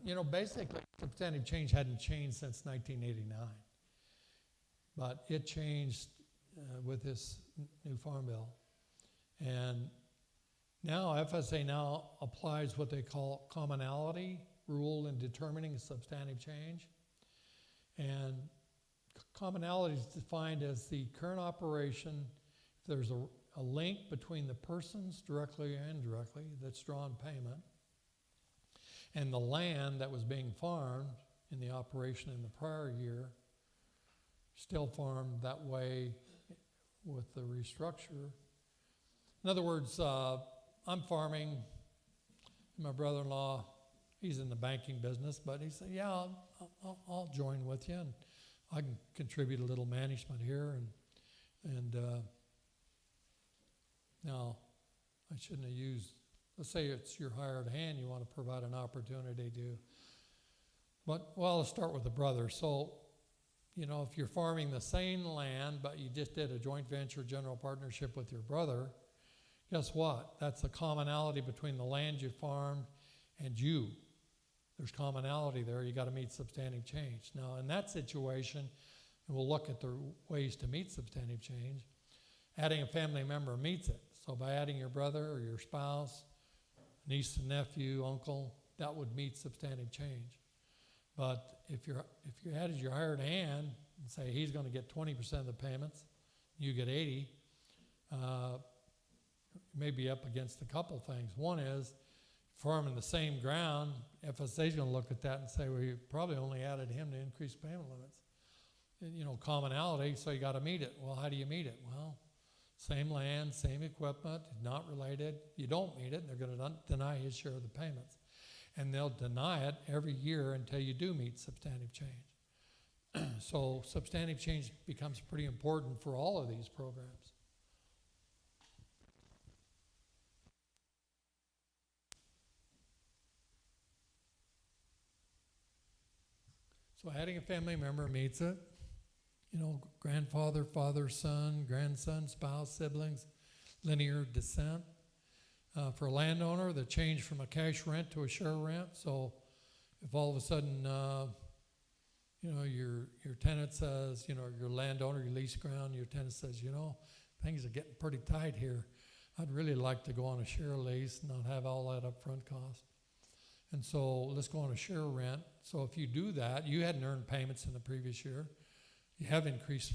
you know, basically substantive change hadn't changed since 1989. But it changed with this new farm bill. And now FSA now applies what they call commonality rule in determining substantive change. And Commonality is defined as the current operation. If there's a link between the persons, directly or indirectly, that's drawn payment, and the land that was being farmed in the operation in the prior year, still farmed that way with the restructure. In other words, I'm farming, my brother-in-law, he's in the banking business, but he said, yeah, I'll join with you, and I can contribute a little management here, and now I shouldn't have used, let's say it's your hired hand, you want to provide an opportunity to, but, well, let's start with the brother. So, you know, if you're farming the same land, but you just did a joint venture general partnership with your brother, guess what? That's a commonality between the land you farmed and you. There's commonality there. You got to meet substantive change. Now, in that situation, and we'll look at the ways to meet substantive change, adding a family member meets it. So by adding your brother or your spouse, niece and nephew, uncle, that would meet substantive change. But if you added your hired hand and say he's going to get 20% of the payments, you get 80, you may be up against a couple things. One is, farming the same ground, FSA is going to look at that and say, well, you probably only added him to increase payment limits. And, you know, commonality, so you got to meet it. Well, how do you meet it? Well, same land, same equipment, not related. You don't meet it, and they're going to deny his share of the payments. And they'll deny it every year until you do meet substantive change. So substantive change becomes pretty important for all of these programs. So adding a family member meets it. You know, grandfather, father, son, grandson, spouse, siblings, linear descent. For a landowner, the change from a cash rent to a share rent. So if all of a sudden, you know, your tenant says, you know, your landowner, your lease ground, your tenant says, you know, things are getting pretty tight here. I'd really like to go on a share lease and not have all that upfront cost. And so let's go on a share rent. So if you do that, you hadn't earned payments in the previous year. You have increased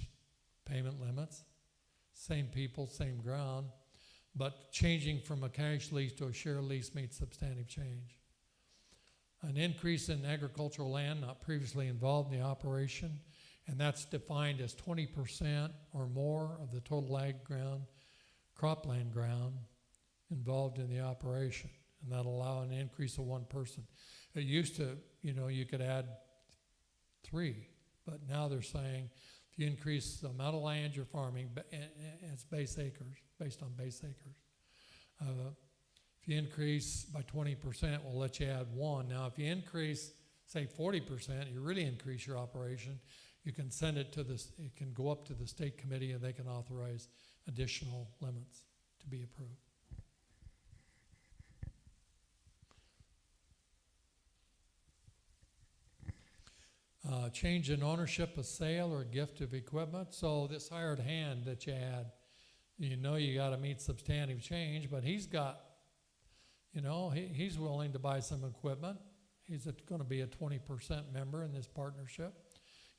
payment limits. Same people, same ground. But changing from a cash lease to a share lease meets substantive change. An increase in agricultural land not previously involved in the operation, and that's defined as 20% or more of the total ag ground, cropland ground involved in the operation. And that'll allow an increase of one person. It used to, you know, you could add 3, but now they're saying if you increase the amount of land you're farming, it's base acres, based on base acres. If you increase by 20%, we'll let you add 1. Now, if you increase, say 40%, you really increase your operation, you can send it to this, it can go up to the state committee and they can authorize additional limits to be approved. Change in ownership, a sale, or a gift of equipment. So this hired hand that you had, you know you got to meet substantive change, but he's got, you know, he's willing to buy some equipment. He's going to be a 20% member in this partnership.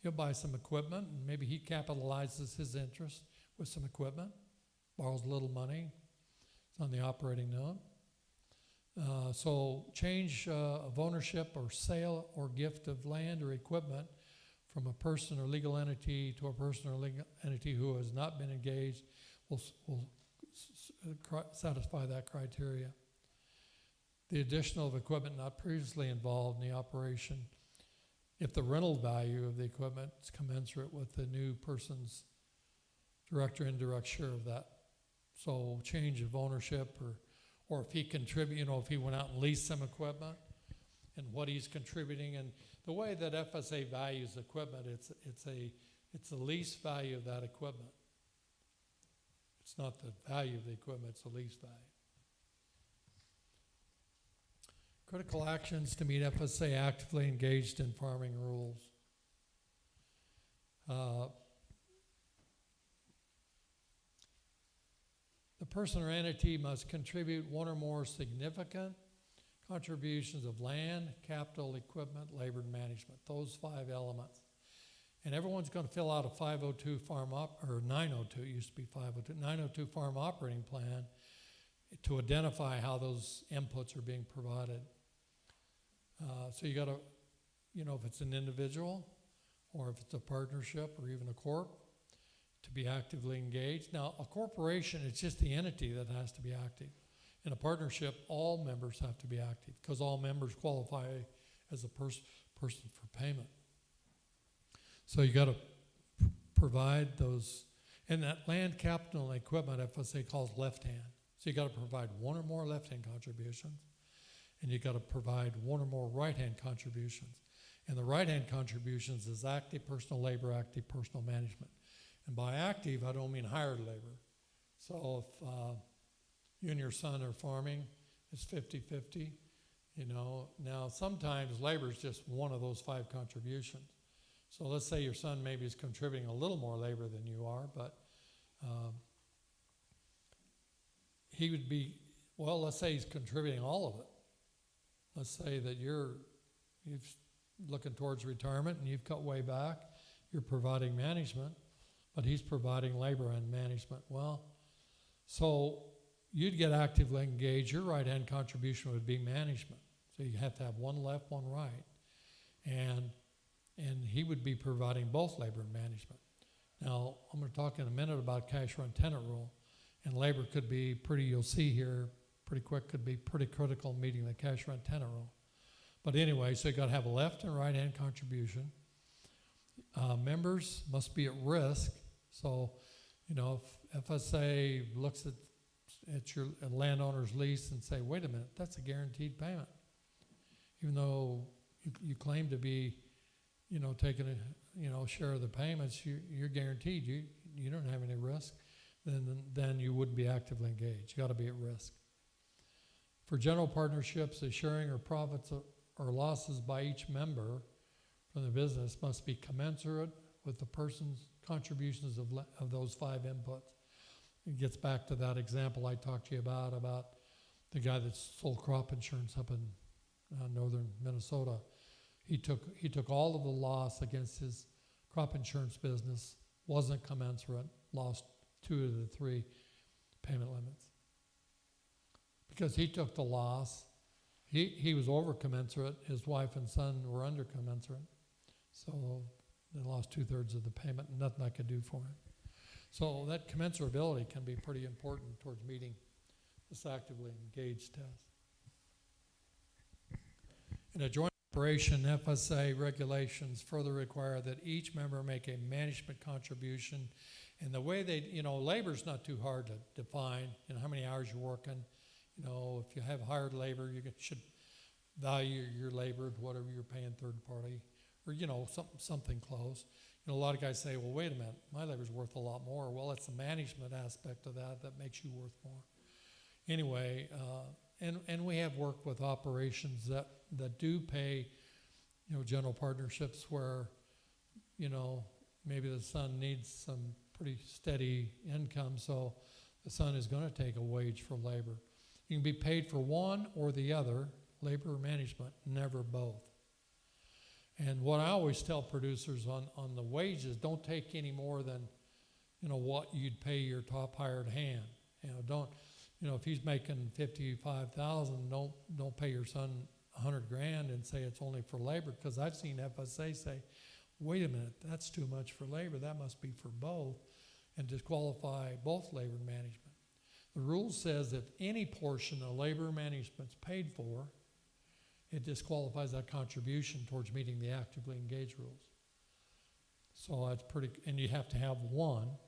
He'll buy some equipment, and maybe he capitalizes his interest with some equipment, borrows a little money. It's on the operating note. So change of ownership or sale or gift of land or equipment from a person or legal entity to a person or legal entity who has not been engaged will satisfy that criteria. The additional of equipment not previously involved in the operation, if the rental value of the equipment is commensurate with the new person's direct or indirect share of that. So change of ownership or if he contribute, you know, if he went out and leased some equipment and what he's contributing. And the way that FSA values equipment, it's the lease value of that equipment. It's not the value of the equipment, it's the lease value. Critical actions to meet FSA actively engaged in farming rules. The person or entity must contribute one or more significant contributions of land, capital, equipment, labor, and management. Those 5 elements. And everyone's going to fill out a 502 or 902, it used to be 502, 902 farm operating plan to identify how those inputs are being provided. So you got to, if it's an individual or if it's a partnership or even a corp, to be actively engaged. Now, a corporation, it's just the entity that has to be active. In a partnership, all members have to be active because all members qualify as a person for payment. So you got to provide those, and that land, capital, and equipment, FSA calls left hand. So you got to provide one or more left hand contributions, and you got to provide one or more right hand contributions. And the right hand contributions is active personal labor, active personal management. And by active, I don't mean hired labor. So if you and your son are farming, it's 50-50. Now sometimes labor is just one of those 5 contributions. So let's say your son maybe is contributing a little more labor than you are, but he would be, let's say he's contributing all of it. Let's say that you're looking towards retirement and you've cut way back, you're providing management, but he's providing labor and management. Well, so you'd get actively engaged. Your right-hand contribution would be management. So you have to have one left, one right. And he would be providing both labor and management. Now, I'm going to talk in a minute about cash run tenant rule. And labor could be you'll see here, pretty quick, could be pretty critical meeting the cash run tenant rule. But anyway, so you got to have a left and right-hand contribution. Members must be at risk. So, if FSA looks at your landowner's lease and say, wait a minute, that's a guaranteed payment. Even though you claim to be, taking a share of the payments, you're guaranteed. You don't have any risk. Then you wouldn't be actively engaged. You got to be at risk. For general partnerships, the sharing or profits or losses by each member from the business must be commensurate with the person's contributions of those 5 inputs. It gets back to that example I talked to you about the guy that sold crop insurance up in northern Minnesota. He took all of the loss against his crop insurance business, wasn't commensurate, lost 2 of the 3 payment limits. Because he took the loss, he was over commensurate, his wife and son were under commensurate. So they lost 2/3 of the payment and nothing I could do for him. So that commensurability can be pretty important towards meeting this actively engaged test. In a joint operation, FSA regulations further require that each member make a management contribution. And the way labor's not too hard to define, how many hours you're working. If you have hired labor, you should value your labor at whatever you're paying third party, or, something close. A lot of guys say, well, wait a minute, my labor's worth a lot more. Well, it's the management aspect of that makes you worth more. Anyway, and we have worked with operations that do pay, general partnerships where, maybe the son needs some pretty steady income, so the son is going to take a wage for labor. You can be paid for one or the other, labor or management, never both. And what I always tell producers on the wages, don't take any more than, what you'd pay your top hired hand. If he's making $55,000, don't pay your son $100,000 and say it's only for labor, because I've seen FSA say, wait a minute, that's too much for labor, that must be for both, and disqualify both labor and management. The rule says if any portion of labor management's paid for, it disqualifies that contribution towards meeting the actively engaged rules. So that's and you have to have one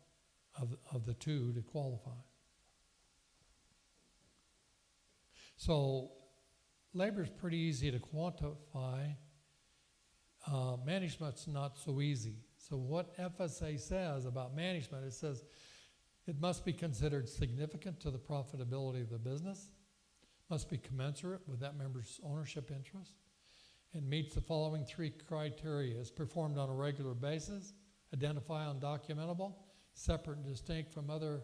of the 2 to qualify. So labor is pretty easy to quantify. Management's not so easy. So what FSA says about management, it says it must be considered significant to the profitability of the business, must be commensurate with that member's ownership interest, and meets the following 3 criteria: is performed on a regular basis, identifiable and documentable, separate and distinct from other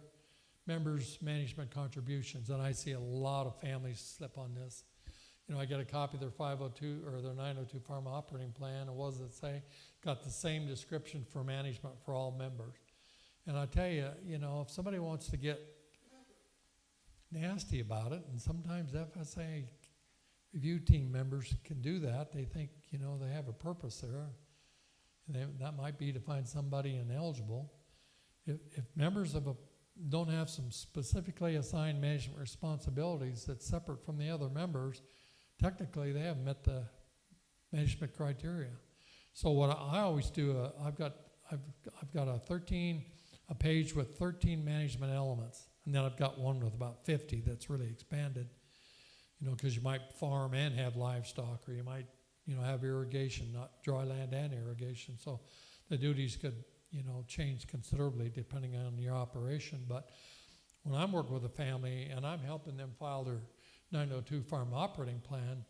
members' management contributions. And I see a lot of families slip on this. I get a copy of their 502 or their 902 farm operating plan, and what does it say? Got the same description for management for all members. And I tell you, if somebody wants to get nasty about it, and sometimes FSA review team members can do that, they think, they have a purpose there. And that might be to find somebody ineligible. If members don't have some specifically assigned management responsibilities that's separate from the other members, technically they haven't met the management criteria. So what I always do, I've got a page with 13 management elements, and then I've got one with about 50 that's really expanded. Because you might farm and have livestock, or you might have irrigation, not dry land and irrigation. So the duties could change considerably depending on your operation. But when I'm working with a family and I'm helping them file their 902 farm operating plan,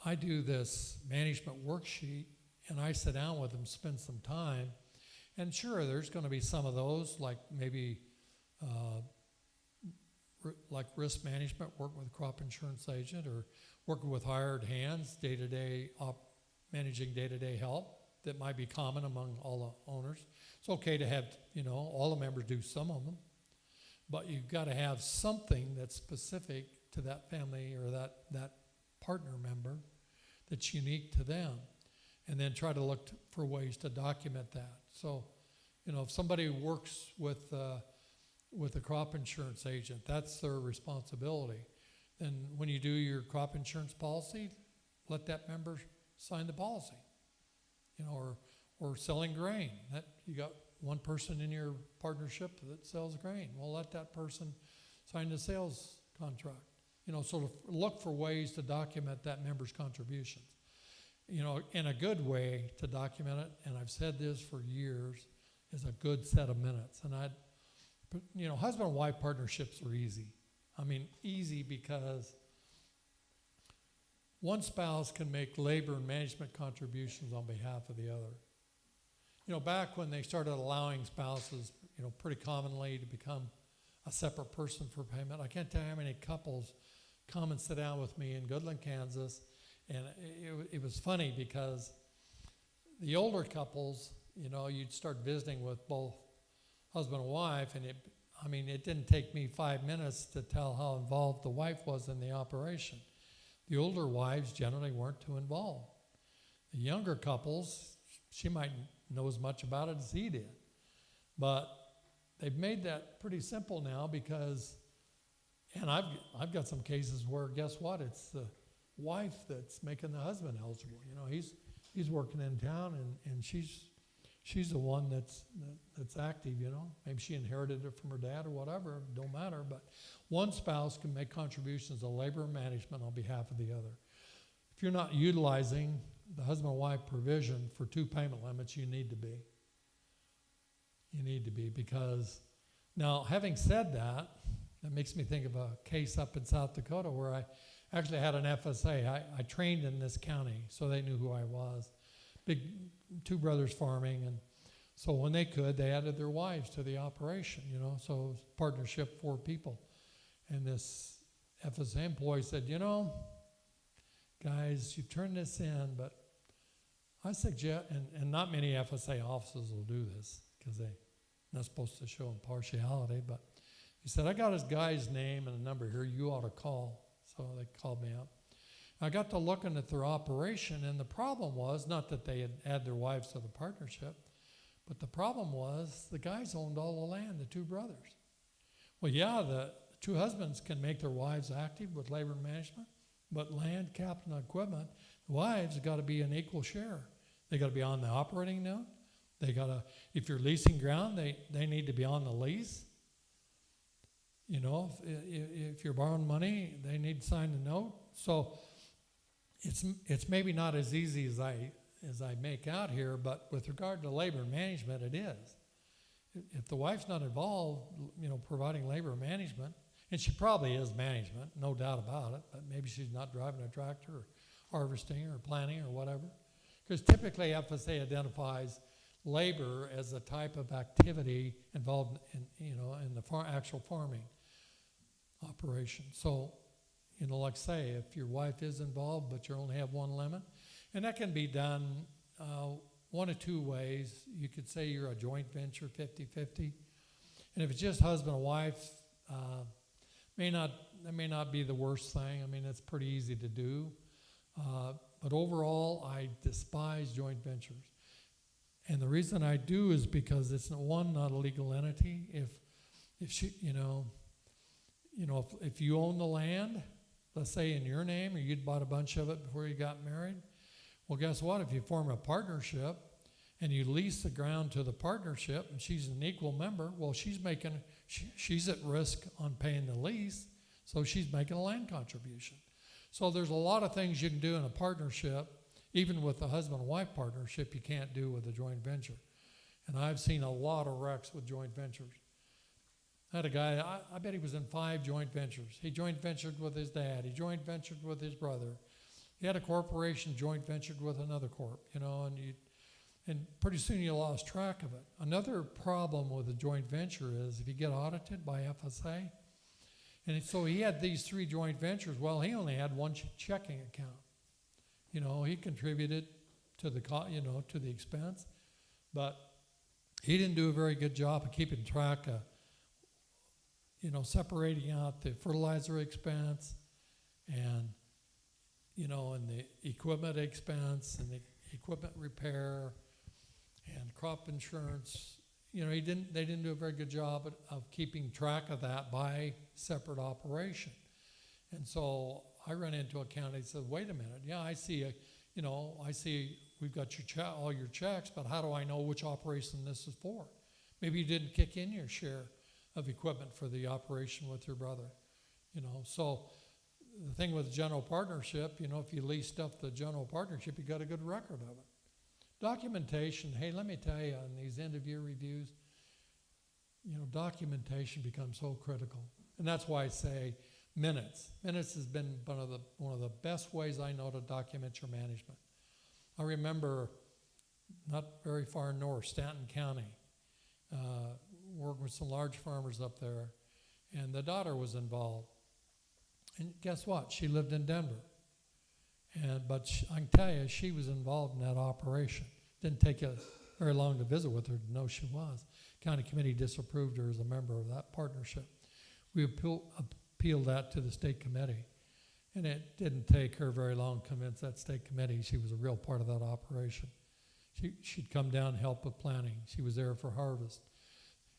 I do this management worksheet, and I sit down with them, spend some time, and sure, there's going to be some of those, like maybe like risk management, working with a crop insurance agent, or working with hired hands, managing day-to-day help that might be common among all the owners. It's okay to have, all the members do some of them, but you've got to have something that's specific to that family or that partner member that's unique to them, and then try to look for ways to document that. So, if somebody works with a crop insurance agent, that's their responsibility. Then when you do your crop insurance policy, let that member sign the policy. Or selling grain. That you got one person in your partnership that sells grain. Well, let that person sign the sales contract. So to look for ways to document that member's contributions. In a good way to document it, and I've said this for years, is a good set of minutes. And husband and wife partnerships are easy. I mean, easy because one spouse can make labor and management contributions on behalf of the other. Back when they started allowing spouses, pretty commonly to become a separate person for payment, I can't tell you how many couples come and sit down with me in Goodland, Kansas, and it was funny because the older couples, you'd start visiting with both husband and wife, and it didn't take me 5 minutes to tell how involved the wife was in the operation. The older wives generally weren't too involved. The younger couples, she might know as much about it as he did. But they've made that pretty simple now because, and I've got some cases where, guess what, it's the wife that's making the husband eligible. He's working in town, and she's the one that's active, Maybe she inherited it from her dad or whatever, don't matter. But one spouse can make contributions to labor management on behalf of the other. If you're not utilizing the husband and wife provision for 2 payment limits, you need to be. You need to be, because now, having said that, that makes me think of a case up in South Dakota where I actually had an FSA. I trained in this county, so they knew who I was. Big 2 brothers farming, and so when they could, they added their wives to the operation, so it was partnership, 4 people. And this FSA employee said, guys, you turn this in, but I suggest, and not many FSA offices will do this because they're not supposed to show impartiality, but he said, I got his guy's name and a number here you ought to call. So they called me up. I got to looking at their operation, and the problem was not that they had added their wives to the partnership, but the problem was the guys owned all the land, the 2 brothers. Well, yeah, the 2 husbands can make their wives active with labor management, but land, capital, and equipment, the wives have got to be an equal share. They got to be on the operating note. They got to, if you're leasing ground, they need to be on the lease. If you're borrowing money, they need to sign the note. So it's maybe not as easy as I make out here, but with regard to labor management, it is. If the wife's not involved, providing labor management, and she probably is management, no doubt about it, but maybe she's not driving a tractor or harvesting or planting or whatever. Because typically FSA identifies labor as a type of activity involved in the actual farming operation. So, like say, if your wife is involved, but you only have one limit, and that can be done one of two ways. You could say you're a joint venture 50-50, and if it's just husband and wife, that may not be the worst thing. I mean, it's pretty easy to do. But overall, I despise joint ventures. And the reason I do is because it's not a legal entity. If she, if you own the land, let's say in your name, or you'd bought a bunch of it before you got married, well, guess what? If you form a partnership and you lease the ground to the partnership, and she's an equal member, well, she's at risk on paying the lease, so she's making a land contribution. So there's a lot of things you can do in a partnership, even with a husband and wife partnership, you can't do with a joint venture. And I've seen a lot of wrecks with joint ventures. I had a guy, I bet he was in 5 joint ventures. He joint ventured with his dad. He joint ventured with his brother. He had a corporation joint ventured with another corp, and pretty soon you lost track of it. Another problem with a joint venture is if you get audited by FSA, and so he had these 3 joint ventures. Well, he only had one checking account. He contributed to the expense, but he didn't do a very good job of keeping track of, separating out the fertilizer expense and the equipment expense and the equipment repair and crop insurance. They didn't do a very good job of keeping track of that by separate operation. And so I ran into a county that said, wait a minute, yeah, I see we've got all your checks, but how do I know which operation this is for? Maybe you didn't kick in your share of equipment for the operation with your brother. So the thing with the general partnership, if you lease stuff to the general partnership, you got a good record of it. Documentation, hey, let me tell you, on these end-of-year reviews, documentation becomes so critical. And that's why I say minutes. Minutes has been one of the best ways I know to document your management. I remember not very far north, Stanton County, worked with some large farmers up there, and the daughter was involved. And guess what? She lived in Denver. But I can tell you, she was involved in that operation. Didn't take very long to visit with her to know she was. County committee disapproved her as a member of that partnership. We appealed that to the state committee. And it didn't take her very long to convince that state committee she was a real part of that operation. She'd come down and help with planting. She was there for harvest.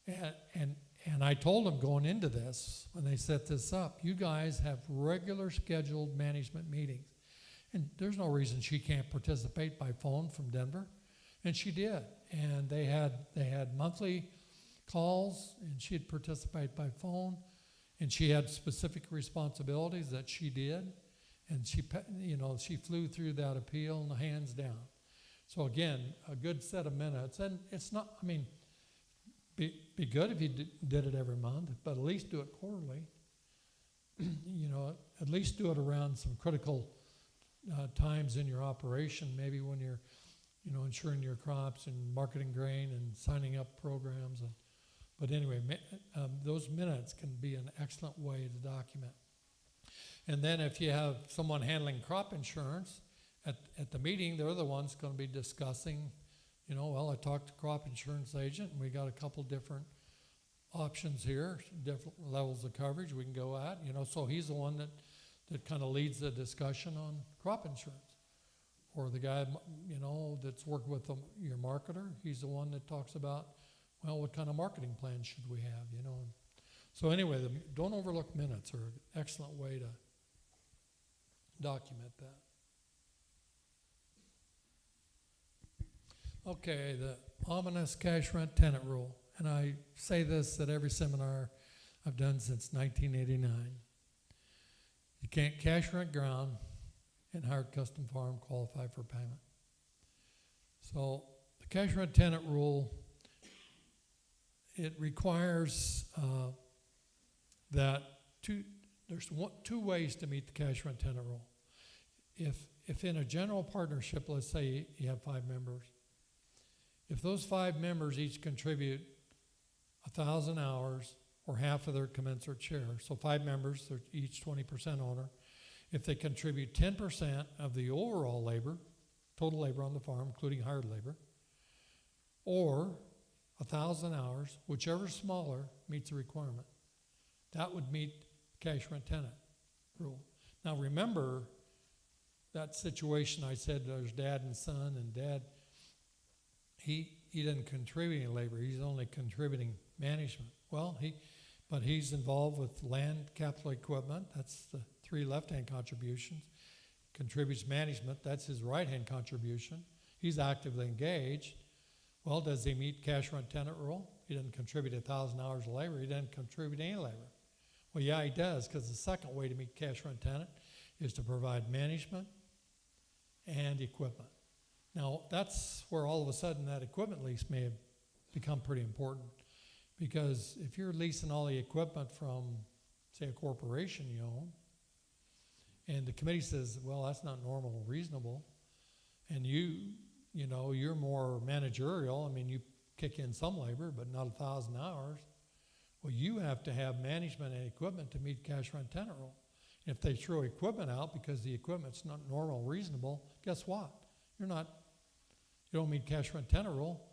And I told them going into this, when they set this up, you guys have regular scheduled management meetings. And there's no reason she can't participate by phone from Denver. And she did. And they had monthly calls, and she'd participate by phone. And she had specific responsibilities that she did. And she flew through that appeal and hands down. So again, a good set of minutes. And it's not, be good if you did it every month, but at least do it quarterly. At least do it around some critical times in your operation, maybe when you're, insuring your crops and marketing grain and signing up programs. But anyway, those minutes can be an excellent way to document. And then if you have someone handling crop insurance at the meeting, they're the ones going to be discussing, I talked to crop insurance agent, and we got a couple different options here, different levels of coverage we can go at, so he's the one that kind of leads the discussion on crop insurance. Or the guy, that's worked with your marketer, he's the one that talks about, what kind of marketing plan should we have, So anyway, don't overlook minutes, are an excellent way to document that. Okay, the ominous cash rent tenant rule. And I say this at every seminar I've done since 1989. You can't cash rent ground and hire custom farm qualify for payment. So the cash rent tenant rule, it requires that there's two ways to meet the cash rent tenant rule. If in a general partnership, let's say you have 5 members, if those 5 members each contribute 1,000 hours or half of their commensurate share, so 5 members, they're each 20% owner, if they contribute 10% of the overall labor, total labor on the farm, including hired labor, or 1,000 hours, whichever is smaller, meets the requirement. That would meet cash rent tenant rule. Now remember that situation I said there's dad and son, and dad, he didn't contribute any labor, he's only contributing management. Well, but he's involved with land, capital equipment, that's the 3 left-hand contributions. Contributes management, that's his right-hand contribution. He's actively engaged. Well, does he meet cash rent tenant rule? He didn't contribute 1,000 hours of labor, he didn't contribute any labor. Well, yeah, he does, because the second way to meet cash rent tenant is to provide management and equipment. Now, that's where all of a sudden that equipment lease may have become pretty important, because if you're leasing all the equipment from, say, a corporation you own, and the committee says, well, that's not normal or reasonable, and you know, you're more managerial, I mean, you kick in some labor, but not 1,000 hours, well, you have to have management and equipment to meet cash rent tenant rule. If they throw equipment out because the equipment's not normal or reasonable, guess what? You don't meet cash rent tenant rule.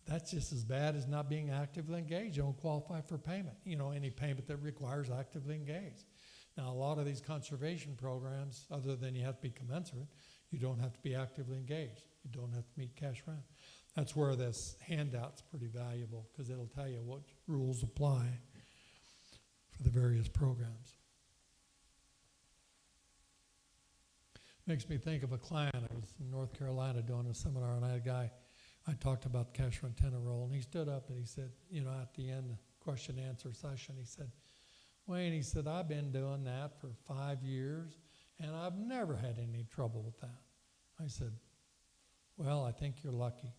That's just as bad as not being actively engaged. You don't qualify for payment. You know, any payment that requires actively engaged. Now, a lot of these conservation programs, other than you have to be commensurate, you don't have to be actively engaged. You don't have to meet cash rent. That's where this handout's pretty valuable, because it'll tell you what rules apply for the various programs. Makes me think of a client. I was in North Carolina doing a seminar, and I had a guy, I talked about the cash rent tenant rule, and he stood up and he said, you know, at the end, question and answer session, he said, Wayne, he said, I've been doing that for 5 years, and I've never had any trouble with that. I said, well, I think you're lucky.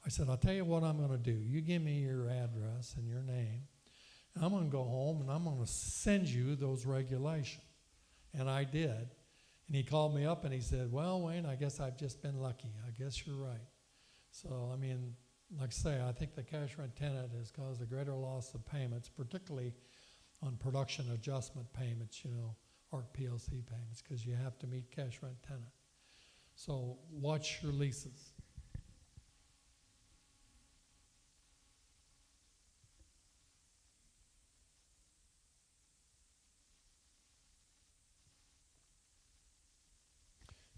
I said, I'll tell you what I'm going to do. You give me your address and your name, and I'm going to go home and I'm going to send you those regulations. And I did. And he called me up and he said, well, Wayne, I guess I've just been lucky. I guess you're right. So, I mean, like I say, I think the cash rent tenant has caused a greater loss of payments, particularly on production adjustment payments, you know, or PLC payments, because you have to meet cash rent tenant. So watch your leases.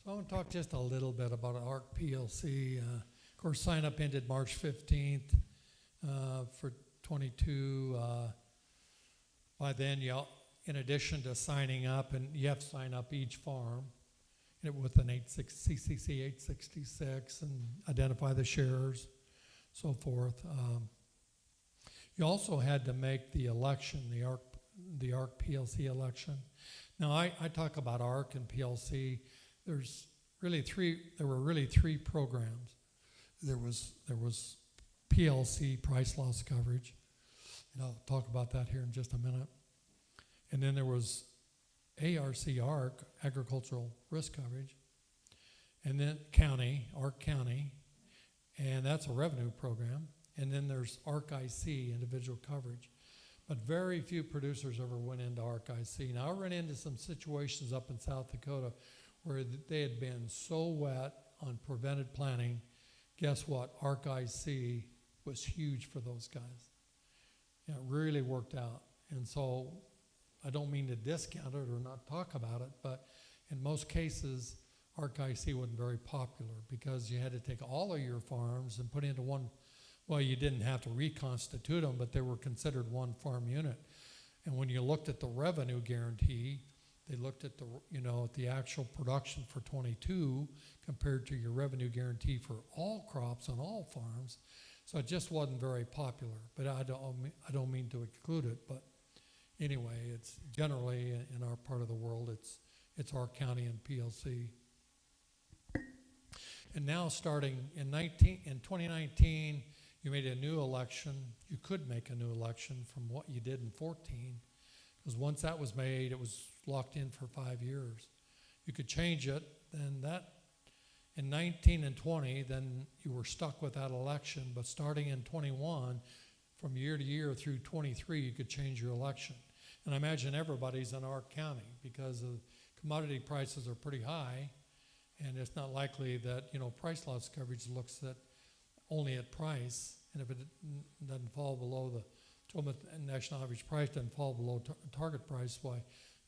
So I want to talk just a little bit about ARC PLC. Of course, sign up ended March 15th for 22. By then, in addition to signing up, and you have to sign up each farm with an CCC 866 and identify the shares, so forth. You also had to make the election, the ARC PLC election. Now, I talk about ARC and PLC. There were really three programs. There was PLC, price loss coverage, and I'll talk about that here in just a minute. And then there was ARC, agricultural risk coverage, and then ARC County, and that's a revenue program. And then there's ARC IC, individual coverage. But very few producers ever went into ARC IC. Now, I ran into some situations up in South Dakota where they had been so wet on prevented planting. Guess what? ARC IC was huge for those guys. Yeah, it really worked out. And so I don't mean to discount it or not talk about it, but in most cases, ARC IC wasn't very popular because you had to take all of your farms and put into one. Well, you didn't have to reconstitute them, but they were considered one farm unit. And when you looked at the revenue guarantee, they looked at the actual production for 22 compared to your revenue guarantee for all crops on all farms. So it just wasn't very popular. But I don't mean to exclude it. But anyway, it's generally in our part of the world, it's ARC County and PLC. And now starting in 2019, you made a new election. You could make a new election from what you did in 14, because once that was made, it was locked in for 5 years. You could change it, then that in 19 and 20, then you were stuck with that election. But starting in 21, from year to year through 23, you could change your election. And I imagine everybody's in ARC County because of commodity prices are pretty high, and it's not likely that, price loss coverage looks at only at price, and if it doesn't fall below the 12-month national average price, doesn't fall below target price, why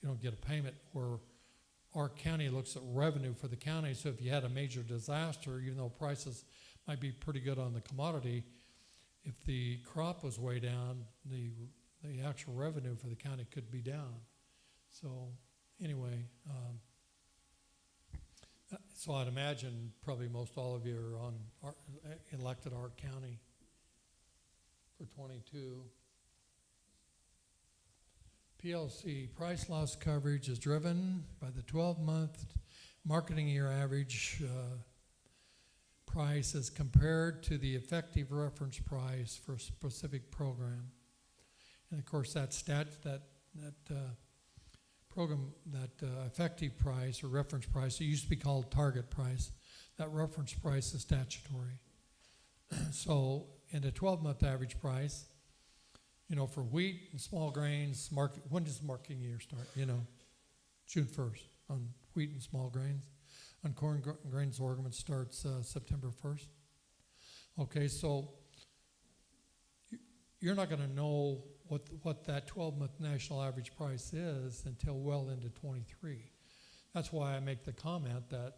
you don't get a payment. Where our county looks at revenue for the county, so if you had a major disaster, even though prices might be pretty good on the commodity, if the crop was way down, the actual revenue for the county could be down. So anyway, so I'd imagine probably most all of you are elected our county for 22. PLC, price loss coverage, is driven by the 12-month marketing year average price as compared to the effective reference price for a specific program. And of course, that program, that effective price or reference price, it used to be called target price. That reference price is statutory. So in the 12-month average price, for wheat and small grains, when does the marketing year start? June 1st on wheat and small grains. On corn, grains, sorghum, it starts September 1st. Okay, so you're not going to know what that 12-month national average price is until well into 23. That's why I make the comment that,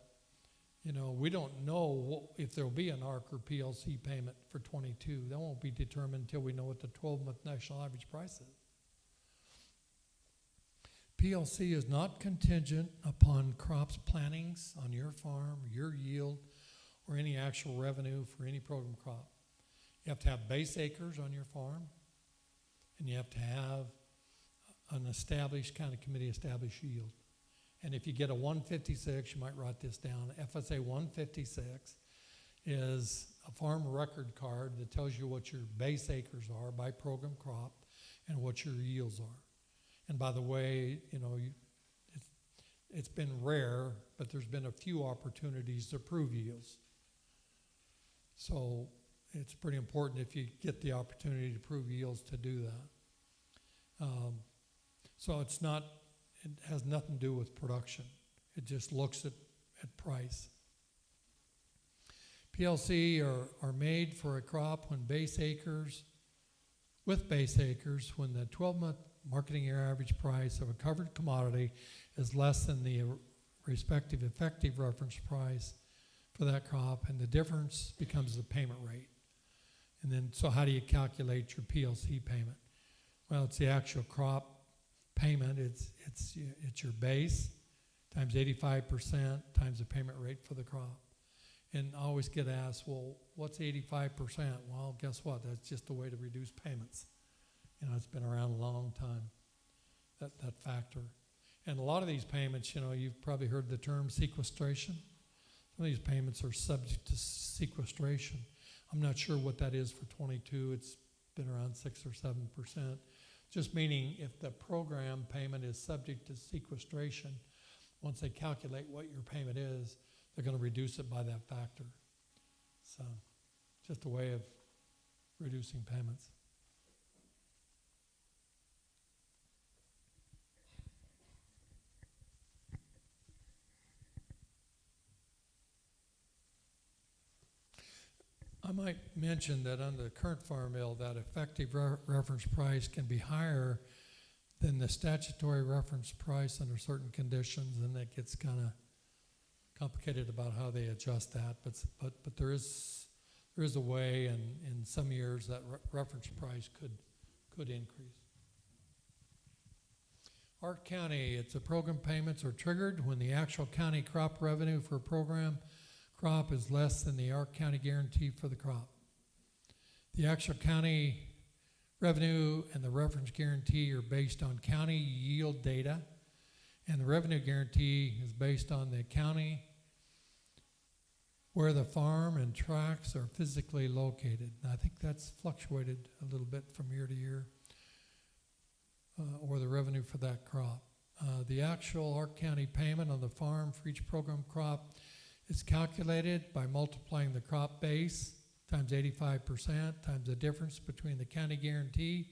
we don't know if there will be an ARC or PLC payment for 22. That won't be determined until we know what the 12-month national average price is. PLC is not contingent upon crops plantings on your farm, your yield, or any actual revenue for any program crop. You have to have base acres on your farm, and you have to have an established county committee established yield. And if you get a 156, you might write this down. FSA 156 is a farm record card that tells you what your base acres are by program crop and what your yields are. And by the way, it's been rare, but there's been a few opportunities to prove yields. So it's pretty important if you get the opportunity to prove yields to do that. So it has nothing to do with production. It just looks at price. PLC are made for a crop when when the 12-month marketing year average price of a covered commodity is less than the respective effective reference price for that crop, and the difference becomes the payment rate. And then, so how do you calculate your PLC payment? Well, it's the actual crop payment. It's your base times 85% times the payment rate for the crop. And I always get asked, well, what's 85%? Well, guess what? That's just a way to reduce payments. It's been around a long time, that factor. And a lot of these payments, you've probably heard the term sequestration. Some of these payments are subject to sequestration. I'm not sure what that is for 22. It's been around 6 or 7%. Just meaning if the program payment is subject to sequestration, once they calculate what your payment is, they're going to reduce it by that factor. So just a way of reducing payments. I might mention that under the current farm bill, that effective reference price can be higher than the statutory reference price under certain conditions, and that gets kind of complicated about how they adjust that. But there is a way, and in some years that reference price could increase. Our county, its program payments are triggered when the actual county crop revenue for a program crop is less than the ARC County guarantee for the crop. The actual county revenue and the reference guarantee are based on county yield data, and the revenue guarantee is based on the county where the farm and tracts are physically located. And I think that's fluctuated a little bit from year to year, or the revenue for that crop. The actual ARC County payment on the farm for each program crop is calculated by multiplying the crop base times 85% times the difference between the county guarantee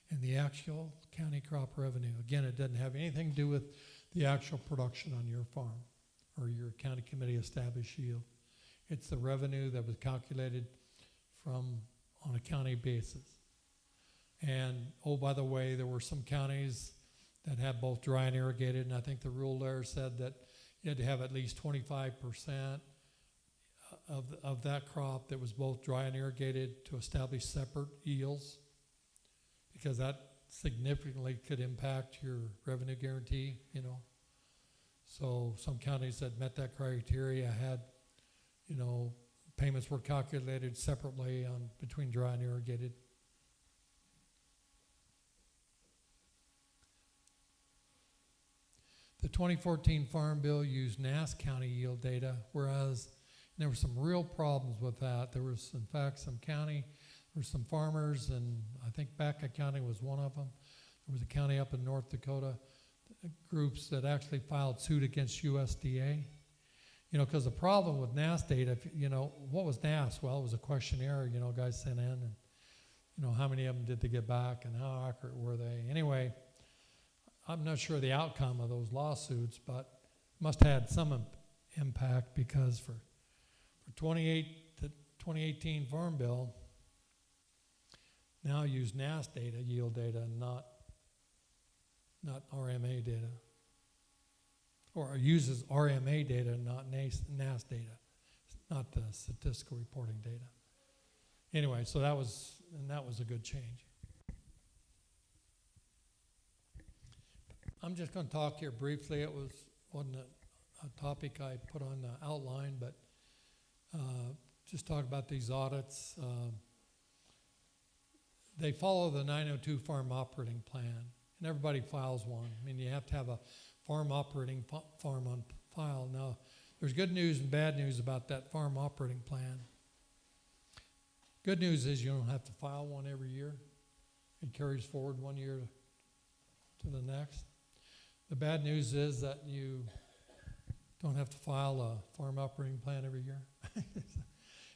and the actual county crop revenue. Again, it doesn't have anything to do with the actual production on your farm or your county committee established yield. It's the revenue that was calculated on a county basis. And, oh, by the way, there were some counties that had both dry and irrigated, and I think the rule there said that you had to have at least 25% of that crop that was both dry and irrigated to establish separate yields, because that significantly could impact your revenue guarantee, you know. So some counties that met that criteria had, you know, payments were calculated separately between dry and irrigated. The 2014 Farm Bill used Nass County yield data, whereas there were some real problems with that. There was, in fact, some farmers, and I think Baca County was one of them. There was a county up in North Dakota, groups that actually filed suit against USDA. You know, because the problem with NAS data, you know, what was NAS? Well, it was a questionnaire, you know, guys sent in, and, you know, how many of them did they get back, and how accurate were they? Anyway, I'm not sure the outcome of those lawsuits, but must have had some impact, because for 2018 Farm Bill, now use NAS data, yield data, not RMA data. Or uses RMA data, not NAS data, not the statistical reporting data. Anyway, so that was a good change. I'm just going to talk here briefly. It wasn't a topic I put on the outline, but just talk about these audits. They follow the 902 Farm Operating Plan, and everybody files one. I mean, you have to have a farm operating farm on file. Now, there's good news and bad news about that farm operating plan. Good news is you don't have to file one every year. It carries forward 1 year to the next. The bad news is that you don't have to file a farm operating plan every year.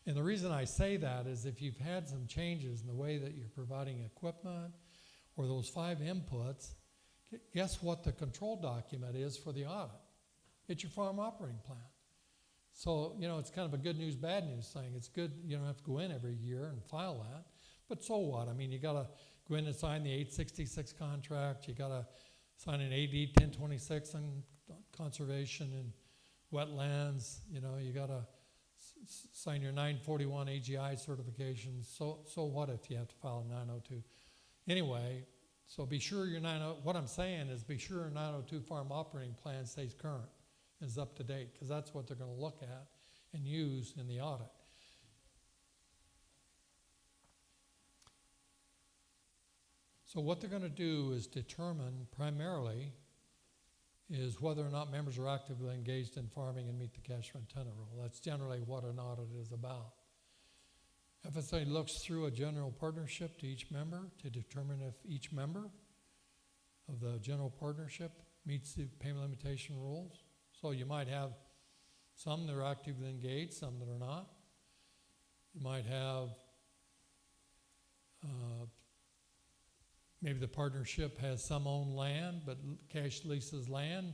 And the reason I say that is if you've had some changes in the way that you're providing equipment or those 5 inputs, guess what the control document is for the audit? It's your farm operating plan. So, you know, it's kind of a good news, bad news thing. It's good you don't have to go in every year and file that. But so what? I mean, you got to go in and sign the 866 contract. You got to sign an AD 1026 on conservation and wetlands. You know, you got to sign your 941 AGI certification. So what if you have to file a 902? Anyway, so be sure your what I'm saying is be sure your 902 farm operating plan stays current, is up to date, because that's what they're going to look at and use in the audit. So what they're going to do is determine primarily is whether or not members are actively engaged in farming and meet the cash rent tenant rule. That's generally what an audit is about. FSA looks through a general partnership to each member to determine if each member of the general partnership meets the payment limitation rules. So you might have some that are actively engaged, some that are not. You might have maybe the partnership has some owned land, but cash leases land,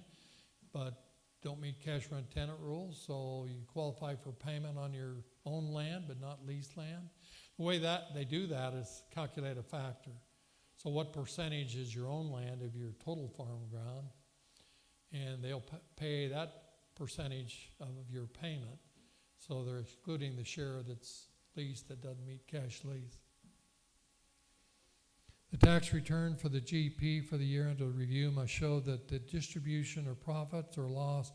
but don't meet cash rent tenant rules, so you qualify for payment on your own land, but not leased land. The way that they do that is calculate a factor. So what percentage is your own land of your total farm ground? And they'll pay that percentage of your payment. So they're excluding the share that's leased that doesn't meet cash lease. The tax return for the GP for the year under review must show that the distribution or profits or loss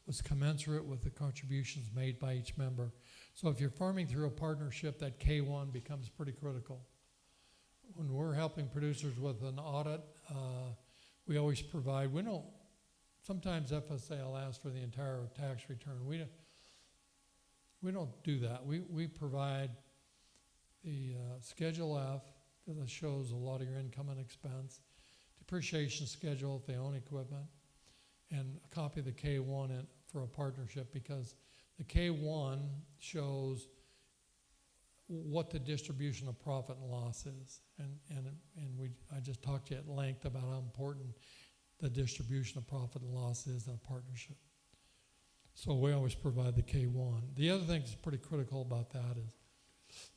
was commensurate with the contributions made by each member. So if you're farming through a partnership, that K1 becomes pretty critical. When we're helping producers with an audit, we always provide, sometimes FSA will ask for the entire tax return. We don't do that. We provide the Schedule F, that shows a lot of your income and expense, depreciation schedule if they own equipment, and a copy of the K1 for a partnership, because the K1 shows what the distribution of profit and loss is. I just talked to you at length about how important the distribution of profit and loss is in a partnership. So we always provide the K1. The other thing that's pretty critical about that is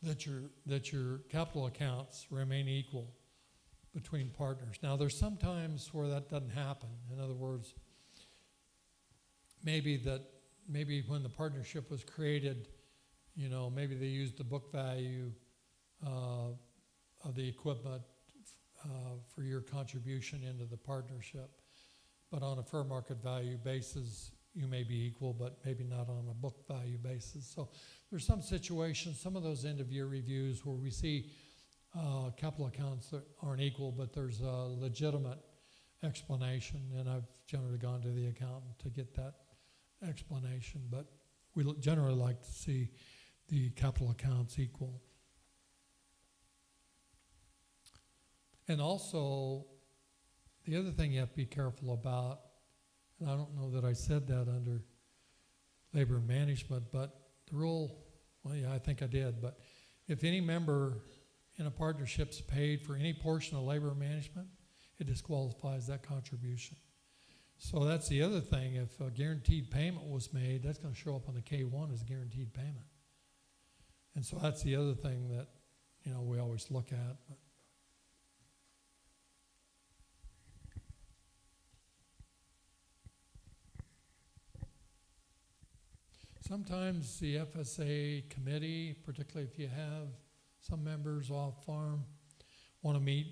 that your capital accounts remain equal between partners. Now there's some times where that doesn't happen. In other words, maybe when the partnership was created, maybe they used the book value of the equipment for your contribution into the partnership. But on a fair market value basis, you may be equal, but maybe not on a book value basis. So there's some situations, some of those end of year reviews where we see capital accounts that aren't equal, but there's a legitimate explanation, and I've generally gone to the accountant to get that explanation, but we generally like to see the capital accounts equal. And also, the other thing you have to be careful about, and I don't know that I said that under labor management, but the rule, well, yeah, I think I did, but if any member in a partnership's paid for any portion of labor management, it disqualifies that contribution. So that's the other thing. If a guaranteed payment was made, that's going to show up on the K1 as a guaranteed payment. And so that's the other thing that, we always look at. But sometimes the FSA committee, particularly if you have some members off farm, want to meet.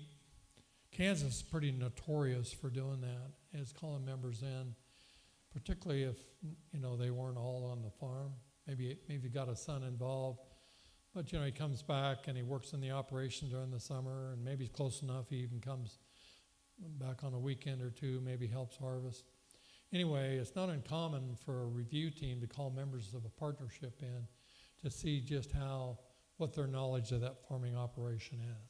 Kansas is pretty notorious for doing that, is calling members in, particularly if they weren't all on the farm. Maybe got a son involved, but he comes back and he works in the operation during the summer, and maybe he's close enough he even comes back on a weekend or two, maybe helps harvest. Anyway, it's not uncommon for a review team to call members of a partnership in to see just what their knowledge of that farming operation is.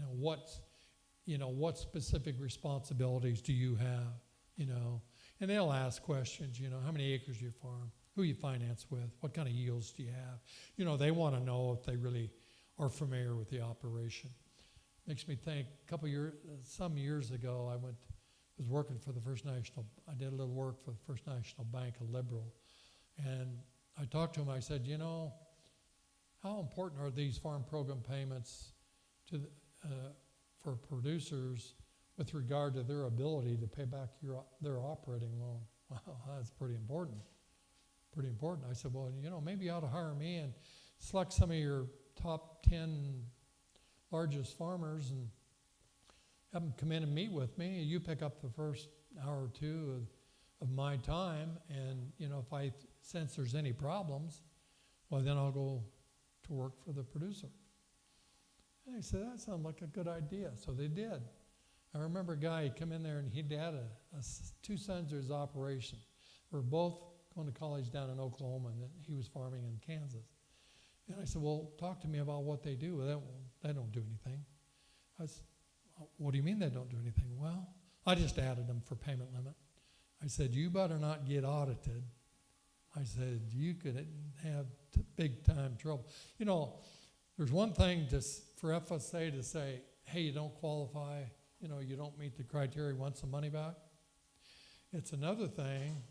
What specific responsibilities do you have, and they'll ask questions, how many acres do you farm, who you finance with, what kind of yields do you have? They want to know if they really are familiar with the operation. Makes me think, some years ago, I was working for the First National, I did a little work for the First National Bank, a liberal, and I talked to him, I said, how important are these farm program payments for producers with regard to their ability to pay back their operating loan? Wow, that's pretty important. Pretty important. I said, well, maybe you ought to hire me and select some of your top 10 largest farmers and have them come in and meet with me. You pick up the first hour or two of my time, and if I sense there's any problems, well, then I'll go to work for the producer. And I said, that sounds like a good idea. So they did. I remember a guy, he'd come in there and he'd had two sons of his operation. We're both going to college down in Oklahoma, and he was farming in Kansas. And I said, well, talk to me about what they do. Well, they don't do anything. I said, what do you mean they don't do anything? Well, I just added them for payment limit. I said, you better not get audited. I said, you could have big time trouble. There's one thing for FSA to say, hey, you don't qualify, you don't meet the criteria, want some money back. It's another thing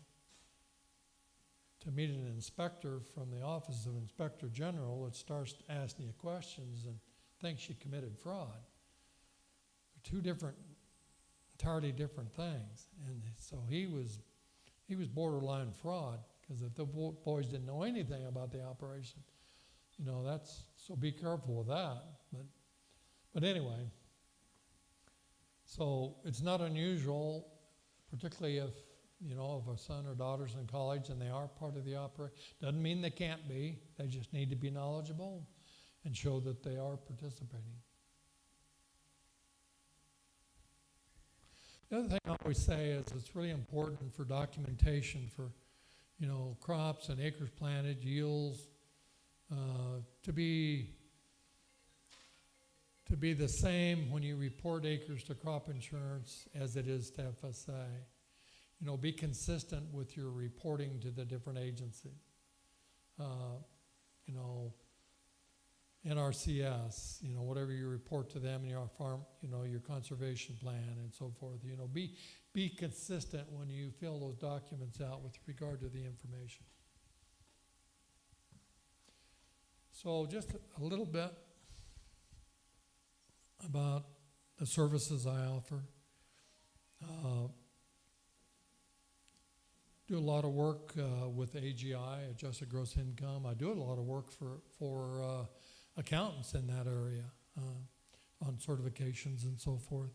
to meet an inspector from the Office of Inspector General that starts asking you questions and thinks you committed fraud. They're two entirely different things. And so he was borderline fraud, because if the boys didn't know anything about the operation, so be careful with that. But anyway, so it's not unusual, particularly if a son or daughter's in college and they are part of the operation. Doesn't mean they can't be. They just need to be knowledgeable and show that they are participating. The other thing I always say is it's really important for documentation for, crops and acres planted, yields, to be the same when you report acres to crop insurance as it is to FSA. Be consistent with your reporting to the different agencies. NRCS, whatever you report to them in your farm, your conservation plan and so forth. be consistent when you fill those documents out with regard to the information. So just a little bit about the services I offer. Do a lot of work with AGI, Adjusted Gross Income. I do a lot of work for accountants in that area on certifications and so forth.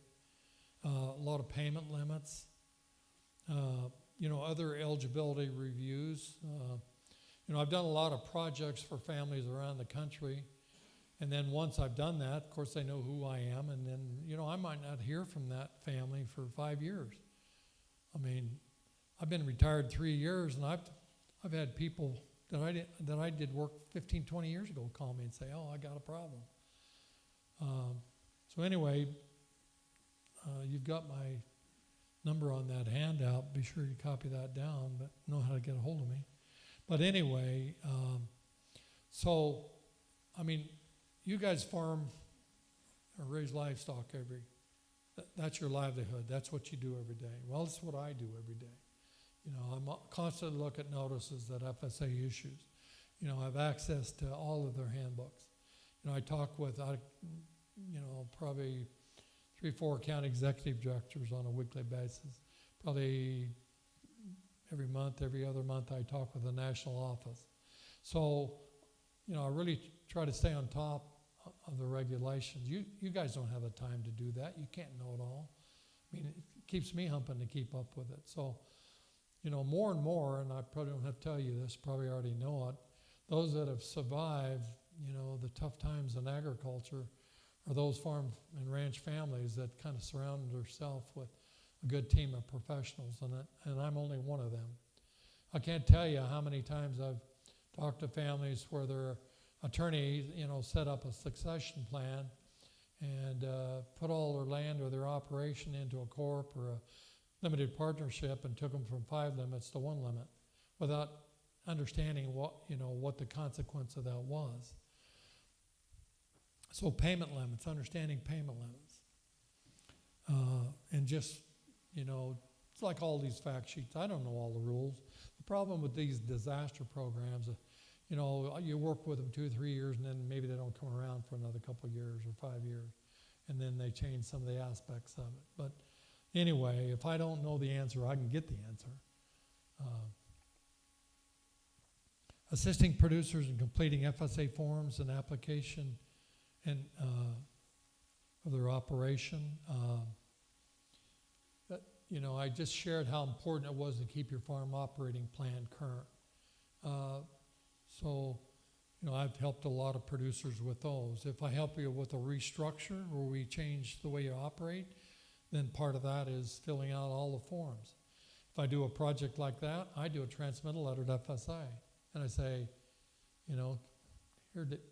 A lot of payment limits. Other eligibility reviews. I've done a lot of projects for families around the country. And then once I've done that, of course, they know who I am. And then, I might not hear from that family for 5 years. I mean, I've been retired 3 years, and I've had people that I did work 15, 20 years ago call me and say, oh, I got a problem. So anyway, you've got my number on that handout. Be sure you copy that down, but know how to get a hold of me. But anyway, you guys farm or raise livestock that's your livelihood. That's what you do every day. Well, that's what I do every day. I'm constantly looking at notices that FSA issues. I have access to all of their handbooks. I talk with, probably 3-4 county executive directors on a weekly basis. Probably every month, every other month, I talk with the national office. So, I really try to stay on top of the regulations. You guys don't have the time to do that. You can't know it all. I mean, it keeps me humping to keep up with it. So, more and more, and I probably don't have to tell you this, probably already know it, those that have survived, the tough times in agriculture are those farm and ranch families that kind of surround themselves with a good team of professionals, and I'm only one of them. I can't tell you how many times I've talked to families where their attorney, set up a succession plan and put all their land or their operation into a corp or a limited partnership and took them from 5 limits to 1 limit without understanding what the consequence of that was. So payment limits, understanding payment limits. And just, it's like all these fact sheets. I don't know all the rules. The problem with these disaster programs, you work with them 2 or 3 years and then maybe they don't come around for another couple of years or 5 years. And then they change some of the aspects of it. But anyway, if I don't know the answer, I can get the answer. Assisting producers in completing FSA forms and application and of their operation. I just shared how important it was to keep your farm operating plan current. I've helped a lot of producers with those. If I help you with a restructure where we change the way you operate, then part of that is filling out all the forms. If I do a project like that, I do a transmittal letter to FSA. And I say,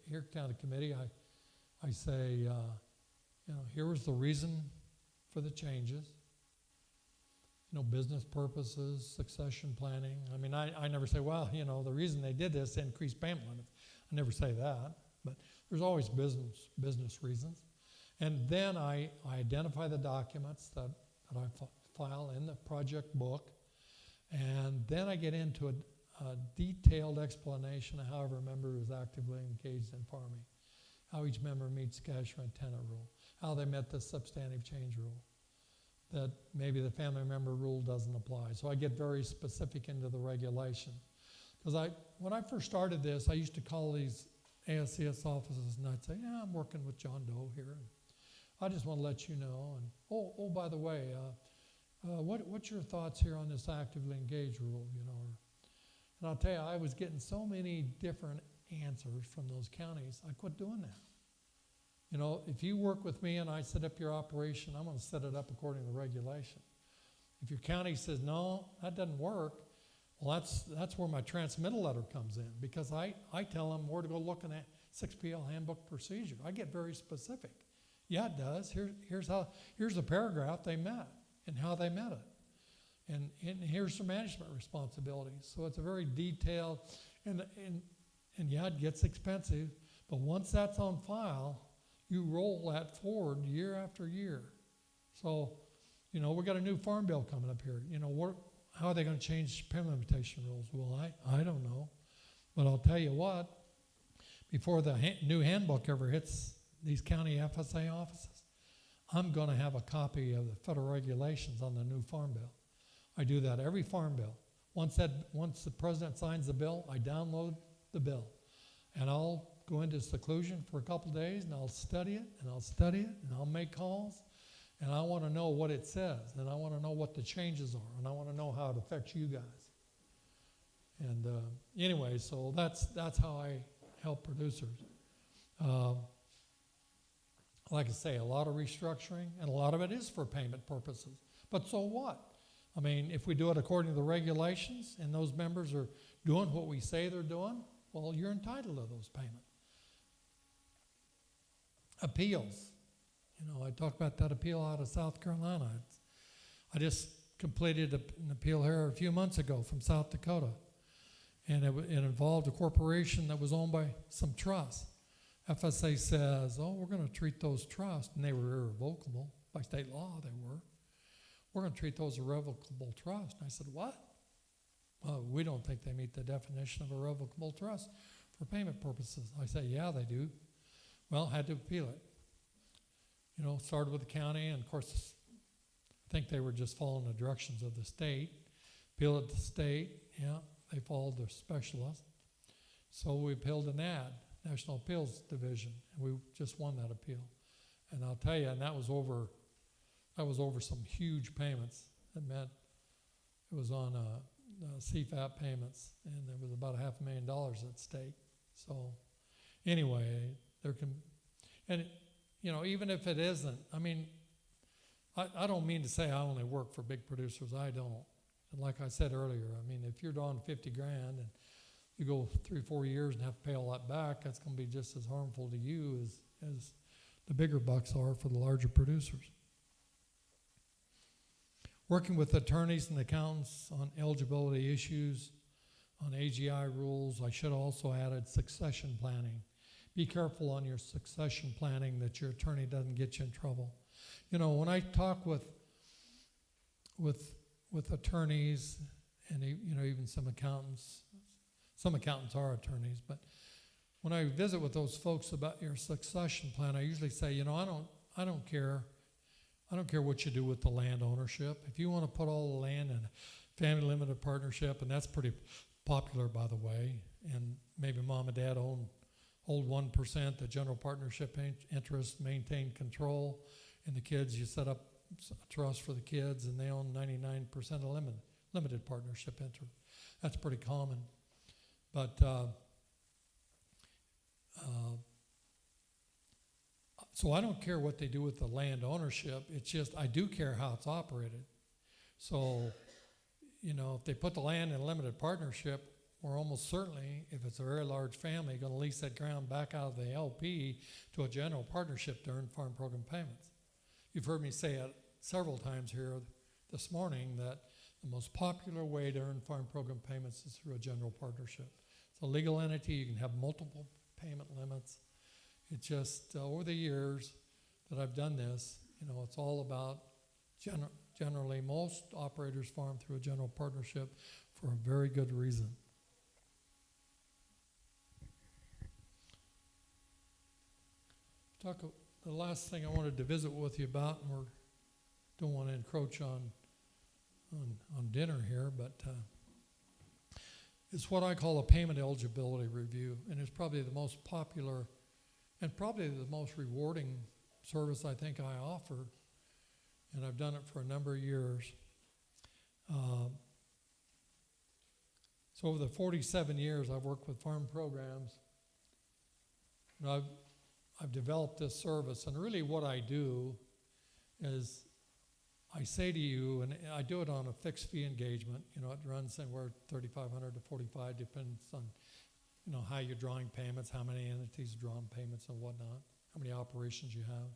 here county committee, I say, here was the reason for the changes. Business purposes, succession planning. I mean, I never say, well, the reason they did this, increased payment limits. I never say that, but there's always business reasons. And then I identify the documents that I file in the project book, and then I get into a detailed explanation of how every member is actively engaged in farming, how each member meets cashier and tenant rule, how they met the substantive change rule, that maybe the family member rule doesn't apply. So I get very specific into the regulation. Because when I first started this, I used to call these ASCS offices and I'd say, yeah, I'm working with John Doe here. I just want to let you know. And oh, by the way, what's your thoughts here on this actively engaged rule? And I'll tell you, I was getting so many different answers from those counties. I quit doing that. If you work with me and I set up your operation, I'm going to set it up according to regulation. If your county says no, that doesn't work, well, that's where my transmittal letter comes in, because I tell them where to go look in that 6PL handbook procedure. I get very specific. Yeah, it does. Here's the paragraph they met and how they met it. And here's the management responsibilities. So it's a very detailed, and yeah, it gets expensive, but once that's on file, you roll that forward year after year. So, You know, we got a new farm bill coming up here. You know, how are they going to change payment limitation rules? Well, I don't know. But I'll tell you what, before the new handbook ever hits these county FSA offices, I'm going to have a copy of the federal regulations on the new farm bill. I do that every farm bill. Once the president signs the bill, I download the bill. And I'll go into seclusion for a couple days, and I'll study it, and I'll make calls. And I want to know what it says, and I want to know what the changes are, and I want to know how it affects you guys. And anyway, so that's how I help producers. Like I say, a lot of restructuring, and a lot of it is for payment purposes. But so what? I mean, if we do it according to the regulations, and those members are doing what we say they're doing, well, you're entitled to those payments. Appeals. You know, I talked about that appeal out of South Carolina. I just completed an appeal here a few months ago from South Dakota. And it involved a corporation that was owned by some trusts. FSA says, oh, we're going to treat those trusts, and they were irrevocable by state law, they were. We're going to treat those irrevocable trusts. And I said, what? Well, we don't think they meet the definition of irrevocable trust for payment purposes. I said, yeah, they do. Well, had to appeal it. You know, started with the county, and of course, I think they were just following the directions of the state. Appealed it to the state, yeah, they followed their specialist. So we appealed an ad, National Appeals Division, and we just won that appeal. And I'll tell you, and that was over some huge payments. It meant it was on CFAP payments, and there was about $500,000 at stake. So anyway, you know, even if it isn't, I mean, I don't mean to say I only work for big producers. I don't. And like I said earlier, I mean, if you're drawing $50,000 and you go 3-4 years and have to pay all that back, that's going to be just as harmful to you as the bigger bucks are for the larger producers. Working with attorneys and accountants on eligibility issues, on AGI rules. I should have also added succession planning. Be careful on your succession planning that your attorney doesn't get you in trouble. You know, when I talk with attorneys and, you know, even some accountants are attorneys, but when I visit with those folks about your succession plan, I usually say, you know, I don't care what you do with the land ownership. If you want to put all the land in a family limited partnership, and that's pretty popular, by the way, and maybe mom and dad hold 1%, the general partnership interest, maintain control, and the kids, you set up a trust for the kids, and they own 99% of limited partnership interest. That's pretty common. But so I don't care what they do with the land ownership. It's just I do care how it's operated. So, you know, if they put the land in a limited partnership, we're almost certainly, if it's a very large family, going to lease that ground back out of the LP to a general partnership to earn farm program payments. You've heard me say it several times here this morning that the most popular way to earn farm program payments is through a general partnership. It's a legal entity. You can have multiple payment limits. It's just over the years that I've done this, you know, it's all about generally most operators farm through a general partnership for a very good reason. The last thing I wanted to visit with you about, and we don't want to encroach on dinner here, but it's what I call a payment eligibility review, and it's probably the most popular and probably the most rewarding service I think I offer, and I've done it for a number of years. So over the 47 years I've worked with farm programs, and I've developed this service, and really what I do is I say to you, and I do it on a fixed fee engagement. You know, it runs anywhere $3,500 to $4,500, depends on, you know, how you're drawing payments, how many entities are drawing payments and whatnot, how many operations you have.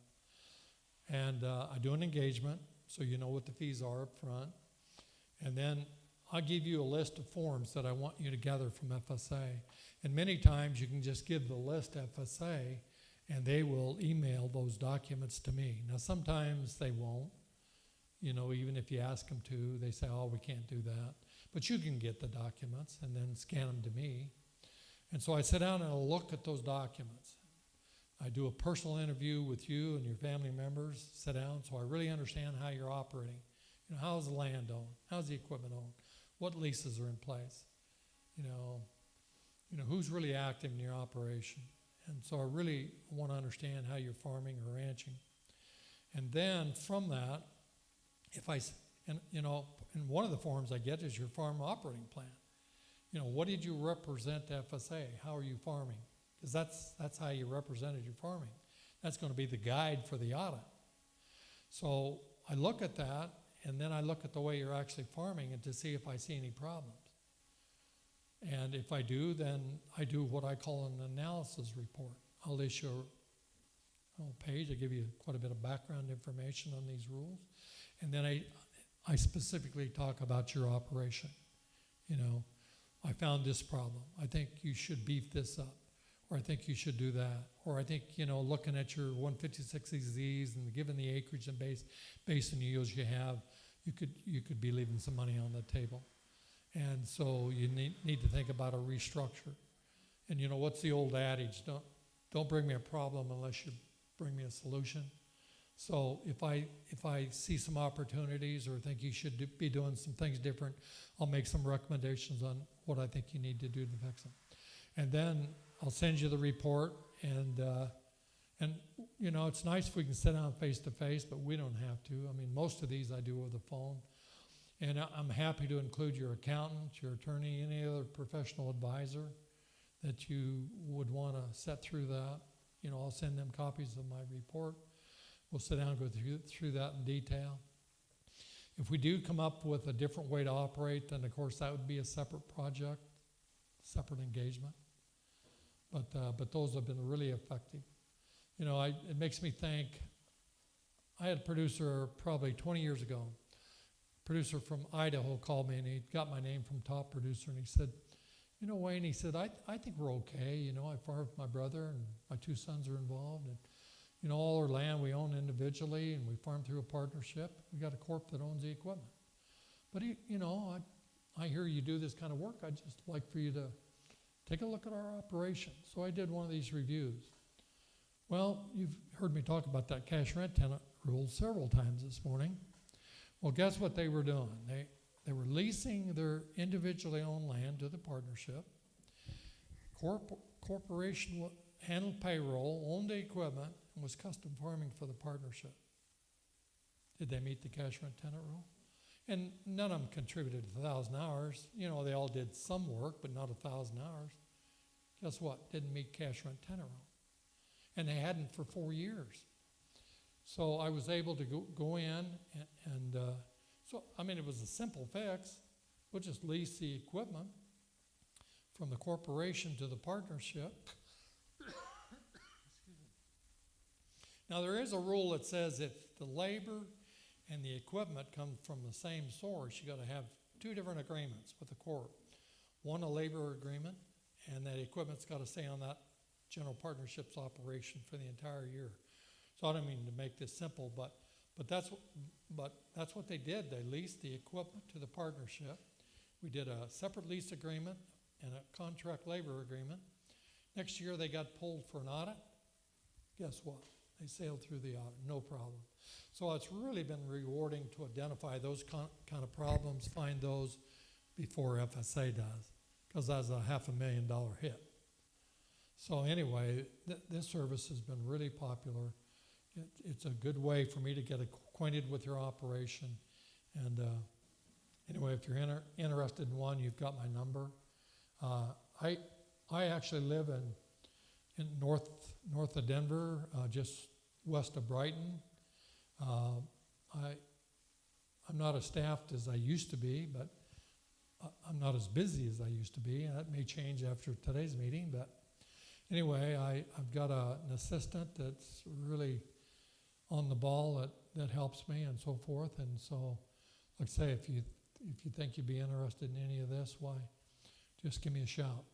And I do an engagement, so you know what the fees are up front. And then I give you a list of forms that I want you to gather from FSA. And many times you can just give the list to FSA, and they will email those documents to me. Now, sometimes they won't. even if you ask them to, they say, oh, we can't do that. But you can get the documents and then scan them to me. And so I sit down and I look at those documents. I do a personal interview with you and your family members, sit down, so I really understand how you're operating. How's the land owned? How's the equipment owned? What leases are in place? Who's really active in your operation? And so I really want to understand how you're farming or ranching. And then from that, and one of the forms I get is your farm operating plan. What did you represent to FSA? How are you farming? Because that's how you represented your farming. That's going to be the guide for the audit. So I look at that, and then I look at the way you're actually farming and to see if I see any problems. And if I do, then I do what I call an analysis report. I'll issue a page. I give you quite a bit of background information on these rules. And then I specifically talk about your operation. I found this problem. I think you should beef this up. Or I think you should do that. Or I think, looking at your 156Zs and given the acreage and basin yields you have, you could be leaving some money on the table. And so you need to think about a restructure. And what's the old adage? Don't bring me a problem unless you bring me a solution. So if I see some opportunities or think you should be doing some things different, I'll make some recommendations on what I think you need to do to fix them. And then I'll send you the report, and it's nice if we can sit down face to face, but we don't have to. I mean, most of these I do over the phone. And I'm happy to include your accountant, your attorney, any other professional advisor that you would want to set through that. I'll send them copies of my report. We'll sit down and go through that in detail. If we do come up with a different way to operate, then of course that would be a separate project, separate engagement. But those have been really effective. It makes me think, I had a producer probably 20 years ago. Producer from Idaho called me, and he got my name from Top Producer, and he said, Wayne, he said, I think we're okay. I farm with my brother, and my two sons are involved, and all our land we own individually, and we farm through a partnership. We got a corp that owns the equipment. But I hear you do this kind of work. I'd just like for you to take a look at our operation. So I did one of these reviews. Well, you've heard me talk about that cash rent tenant rule several times this morning. Well, guess what they were doing? They were leasing their individually owned land to the partnership. Corporation handled payroll, owned the equipment, and was custom farming for the partnership. Did they meet the cash rent tenant rule? And none of them contributed 1,000 hours. They all did some work, but not 1,000 hours. Guess what? Didn't meet cash rent tenant rule. And they hadn't for 4 years. So I was able to go in and it was a simple fix. We'll just lease the equipment from the corporation to the partnership. Now there is a rule that says if the labor and the equipment come from the same source, you got to have two different agreements with the corp. One, a labor agreement, and that equipment's got to stay on that general partnership's operation for the entire year. So I don't mean to make this simple, but that's what they did. They leased the equipment to the partnership. We did a separate lease agreement and a contract labor agreement. Next year they got pulled for an audit. Guess what? They sailed through the audit, no problem. So it's really been rewarding to identify those kind of problems, find those before FSA does, because that's a $500,000 hit. So anyway, this service has been really popular. It's a good way for me to get acquainted with your operation. And anyway, if you're interested in one, you've got my number. I actually live in north of Denver, just west of Brighton. I'm not as staffed as I used to be, but I'm not as busy as I used to be. And that may change after today's meeting. But anyway, I've got an assistant that's really on the ball that helps me and so forth. And so, like I say, if you think you'd be interested in any of this, why, just give me a shout.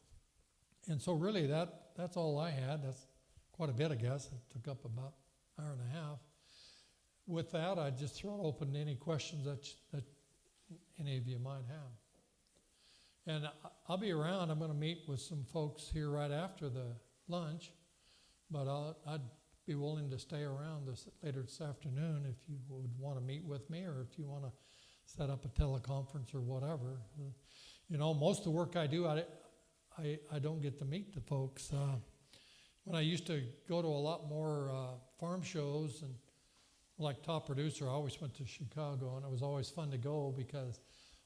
And so really that's all I had. That's quite a bit, I guess. It took up about an hour and a half. with that, I'd just throw it open to any questions that any of you might have. And I'll be around. I'm going to meet with some folks here right after the lunch, but I'd be willing to stay around later this afternoon if you would want to meet with me, or if you want to set up a teleconference or whatever. Most of the work I do, I don't get to meet the folks. When I used to go to a lot more farm shows, and like Top Producer, I always went to Chicago, and it was always fun to go because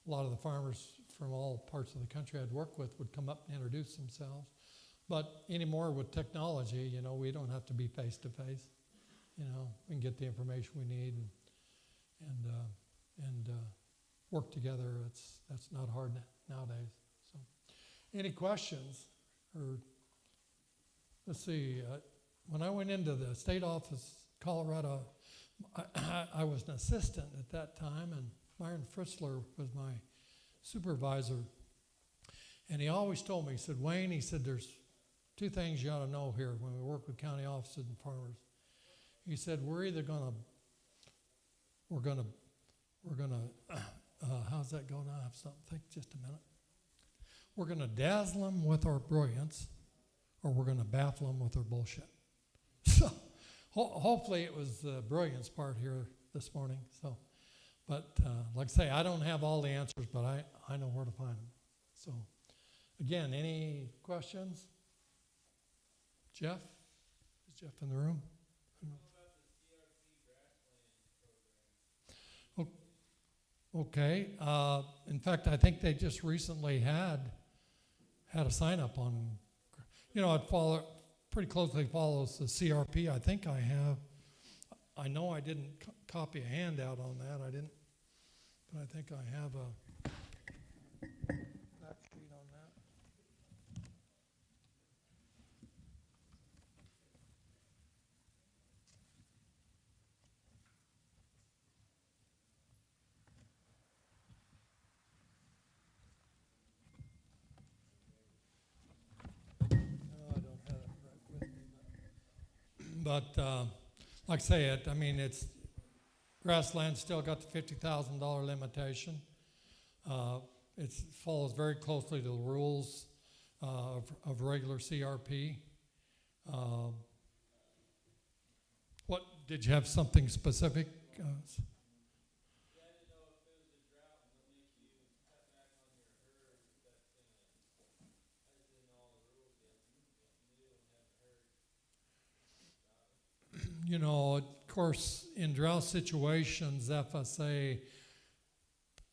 a lot of the farmers from all parts of the country I'd work with would come up and introduce themselves. But anymore with technology, we don't have to be face to face. We can get the information we need and work together. That's not hard nowadays. So, any questions? Or let's see. When I went into the state office, Colorado, I was an assistant at that time, and Myron Fritzler was my supervisor. And he always told me, he said, Wayne, he said, there's two things you ought to know here when we work with county officers and farmers. He said, we're gonna, how's that going? I have something, think just a minute. We're gonna dazzle them with our brilliance, or we're gonna baffle them with our bullshit. So hopefully it was the brilliance part here this morning. So, but like I say, I don't have all the answers, but I know where to find them. So again, any questions? Jeff? Is Jeff in the room? Okay. In fact, I think they just recently had a sign up on, it pretty closely follows the CRP. I think I know I didn't copy a handout on that. I didn't, but I think I have a fact sheet on that. But like I say, it's grassland still got the $50,000 limitation. It follows very closely to the rules of regular CRP. What did you have something specific? Of course, in drought situations, FSA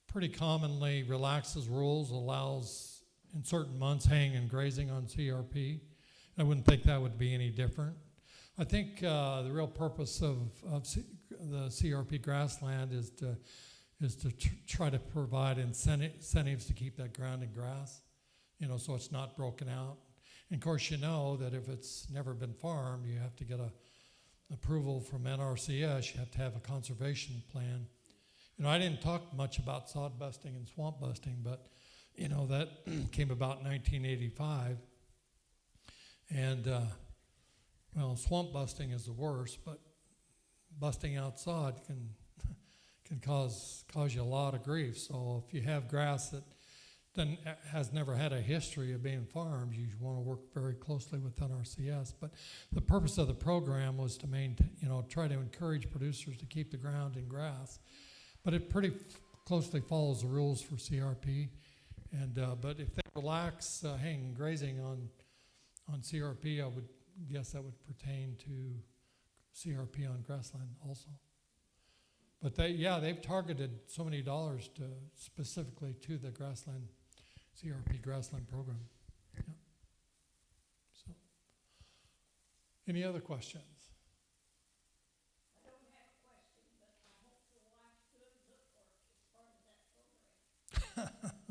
pretty commonly relaxes rules, allows in certain months haying and grazing on CRP. I wouldn't think that would be any different. I think the real purpose of the CRP grassland is to try to provide incentives to keep that ground in grass, so it's not broken out. And of course, that if it's never been farmed, you have to get a approval from NRCS. You have to have a conservation plan. I didn't talk much about sod busting and swamp busting, but that came about in 1985. And swamp busting is the worst, but busting out sod can cause you a lot of grief. So if you have grass that has never had a history of being farmed, you want to work very closely with NRCS. But the purpose of the program was to try to encourage producers to keep the ground in grass. But it pretty closely follows the rules for CRP. And but if they relax haying and grazing on CRP, I would guess that would pertain to CRP on grassland also. But they've targeted so many dollars specifically to the grassland CRP grassland program. Yeah. So, any other questions? I don't have a question, but I hope your wife does look work as part of that program.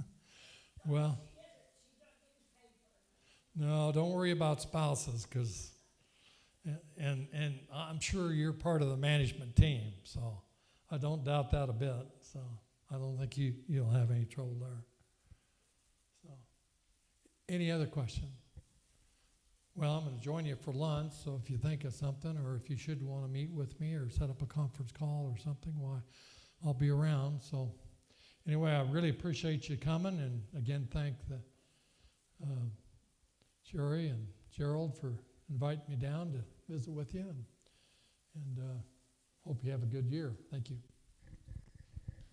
Well, She's not getting paid for it. no, don't worry about spouses, because, and I'm sure you're part of the management team, so I don't doubt that a bit. So I don't think you'll have any trouble there. So, any other questions? Well, I'm gonna join you for lunch, so if you think of something, or if you should wanna meet with me or set up a conference call or something, why, I'll be around, so. Anyway, I really appreciate you coming, and again, thank the, Jerry and Gerald for inviting me down to visit with you, and hope you have a good year. Thank you.